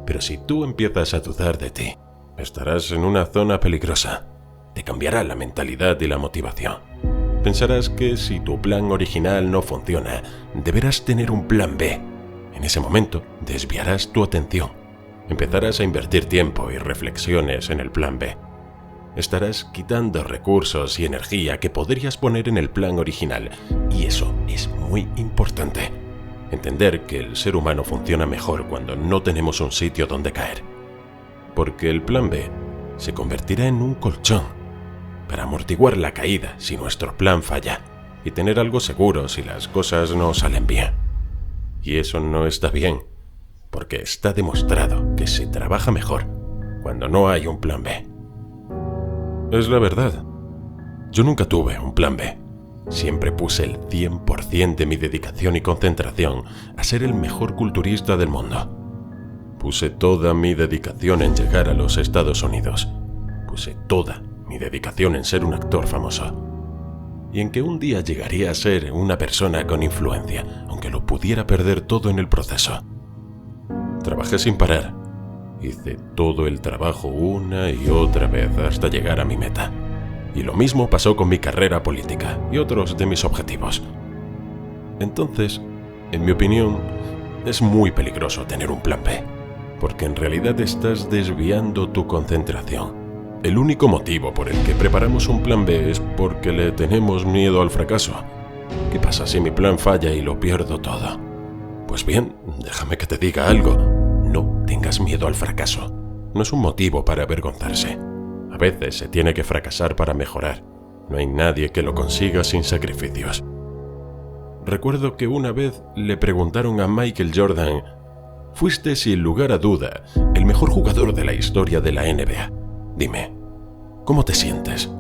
Pero si tú empiezas a dudar de ti, estarás en una zona peligrosa. Te cambiará la mentalidad y la motivación. Pensarás que si tu plan original no funciona, deberás tener un plan B. En ese momento, desviarás tu atención. Empezarás a invertir tiempo y reflexiones en el plan B. Estarás quitando recursos y energía que podrías poner en el plan original, y eso es muy importante. Entender que el ser humano funciona mejor cuando no tenemos un sitio donde caer. Porque el plan B se convertirá en un colchón para amortiguar la caída si nuestro plan falla y tener algo seguro si las cosas no salen bien. Y eso no está bien, porque está demostrado que se trabaja mejor cuando no hay un plan B. Es la verdad. Yo nunca tuve un plan B. Siempre puse el 100% de mi dedicación y concentración a ser el mejor culturista del mundo. Puse toda mi dedicación en llegar a los Estados Unidos. Puse toda mi dedicación en ser un actor famoso. Y en que un día llegaría a ser una persona con influencia, aunque lo pudiera perder todo en el proceso. Trabajé sin parar. Hice todo el trabajo una y otra vez hasta llegar a mi meta. Y lo mismo pasó con mi carrera política y otros de mis objetivos. Entonces, en mi opinión, es muy peligroso tener un plan B, porque en realidad estás desviando tu concentración. El único motivo por el que preparamos un plan B es porque le tenemos miedo al fracaso. ¿Qué pasa si mi plan falla y lo pierdo todo? Pues bien, déjame que te diga algo. No tengas miedo al fracaso. No es un motivo para avergonzarse. A veces se tiene que fracasar para mejorar. No hay nadie que lo consiga sin sacrificios. Recuerdo que una vez le preguntaron a Michael Jordan: fuiste sin lugar a duda el mejor jugador de la historia de la NBA. Dime, ¿cómo te sientes?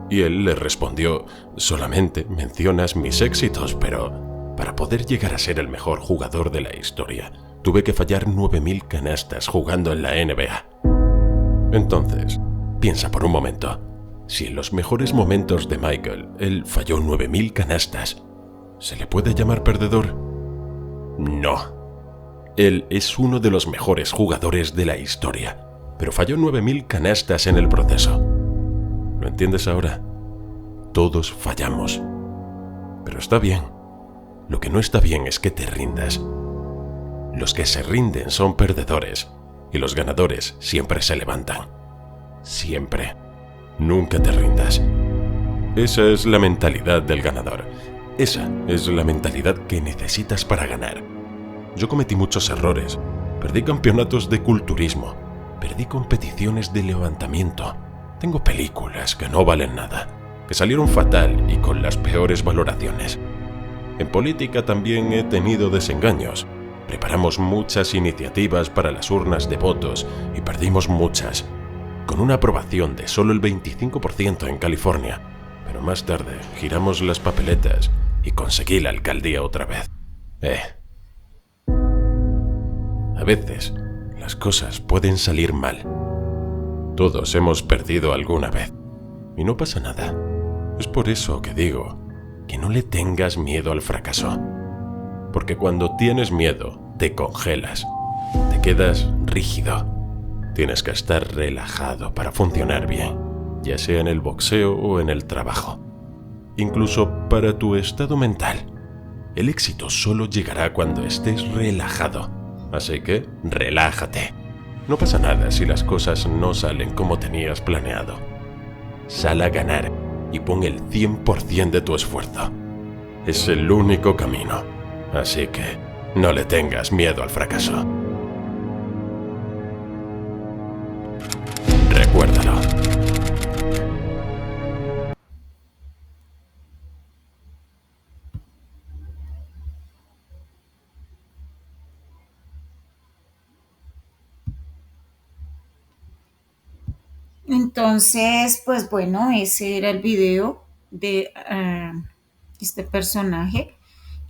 Y él le respondió: solamente mencionas mis éxitos, pero para poder llegar a ser el mejor jugador de la historia, tuve que fallar 9.000 canastas jugando en la NBA. Entonces, piensa por un momento, si en los mejores momentos de Michael, él falló 9.000 canastas, ¿se le puede llamar perdedor? No. Él es uno de los mejores jugadores de la historia, pero falló 9.000 canastas en el proceso. ¿Lo entiendes ahora? Todos fallamos. Pero está bien. Lo que no está bien es que te rindas. Los que se rinden son perdedores, y los ganadores siempre se levantan. Siempre. Nunca te rindas. Esa es la mentalidad del ganador. Esa es la mentalidad que necesitas para ganar. Yo cometí muchos errores. Perdí campeonatos de culturismo. Perdí competiciones de levantamiento. Tengo películas que no valen nada, que salieron fatal y con las peores valoraciones. En política también he tenido desengaños. Preparamos muchas iniciativas para las urnas de votos y perdimos muchas, con una aprobación de solo el 25% en California. Pero más tarde giramos las papeletas y conseguí la alcaldía otra vez. A veces, las cosas pueden salir mal. Todos hemos perdido alguna vez. Y no pasa nada. Es por eso que digo que no le tengas miedo al fracaso. Porque cuando tienes miedo, te congelas. Te quedas rígido. Tienes que estar relajado para funcionar bien, ya sea en el boxeo o en el trabajo. Incluso para tu estado mental. El éxito solo llegará cuando estés relajado. Así que, relájate. No pasa nada si las cosas no salen como tenías planeado. Sal a ganar y pon el 100% de tu esfuerzo. Es el único camino. Así que, no le tengas miedo al fracaso. Recuérdalo. Entonces, pues bueno, ese era el video de este personaje.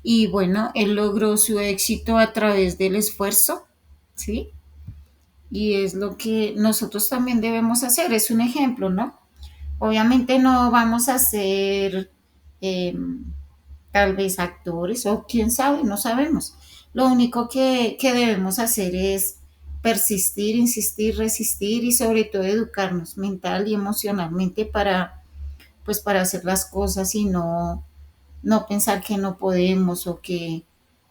y bueno, él logró su éxito a través del esfuerzo, ¿sí? Y es lo que nosotros también debemos hacer, es un ejemplo, ¿no? Obviamente no vamos a ser eh, tal vez actores o quién sabe, no sabemos. Lo único que debemos hacer es persistir, insistir, resistir y sobre todo educarnos mental y emocionalmente para, pues, para hacer las cosas y no pensar que no podemos o que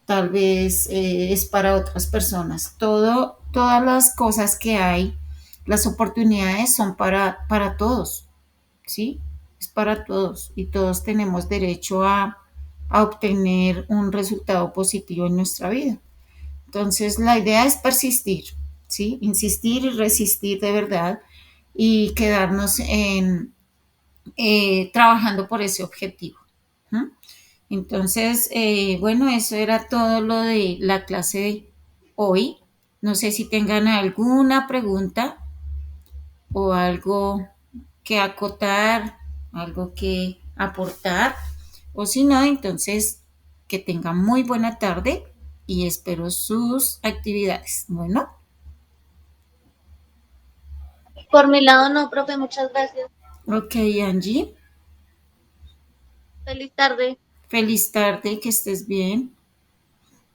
tal vez es para otras personas. Todas las cosas que hay, las oportunidades son para todos, ¿sí? Es para todos y todos tenemos derecho a obtener un resultado positivo en nuestra vida. Entonces, la idea es persistir, ¿sí? Insistir y resistir de verdad y quedarnos trabajando por ese objetivo. ¿Mm? Entonces, bueno, eso era todo lo de la clase de hoy. No sé si tengan alguna pregunta o algo que acotar, algo que aportar, o si no, entonces que tengan muy buena tarde y espero sus actividades. Bueno, Por mi lado no, profe, muchas gracias. ok, Angie, Feliz tarde, feliz tarde, que estés bien.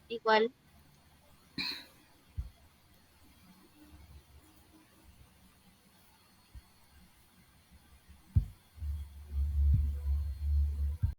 igual.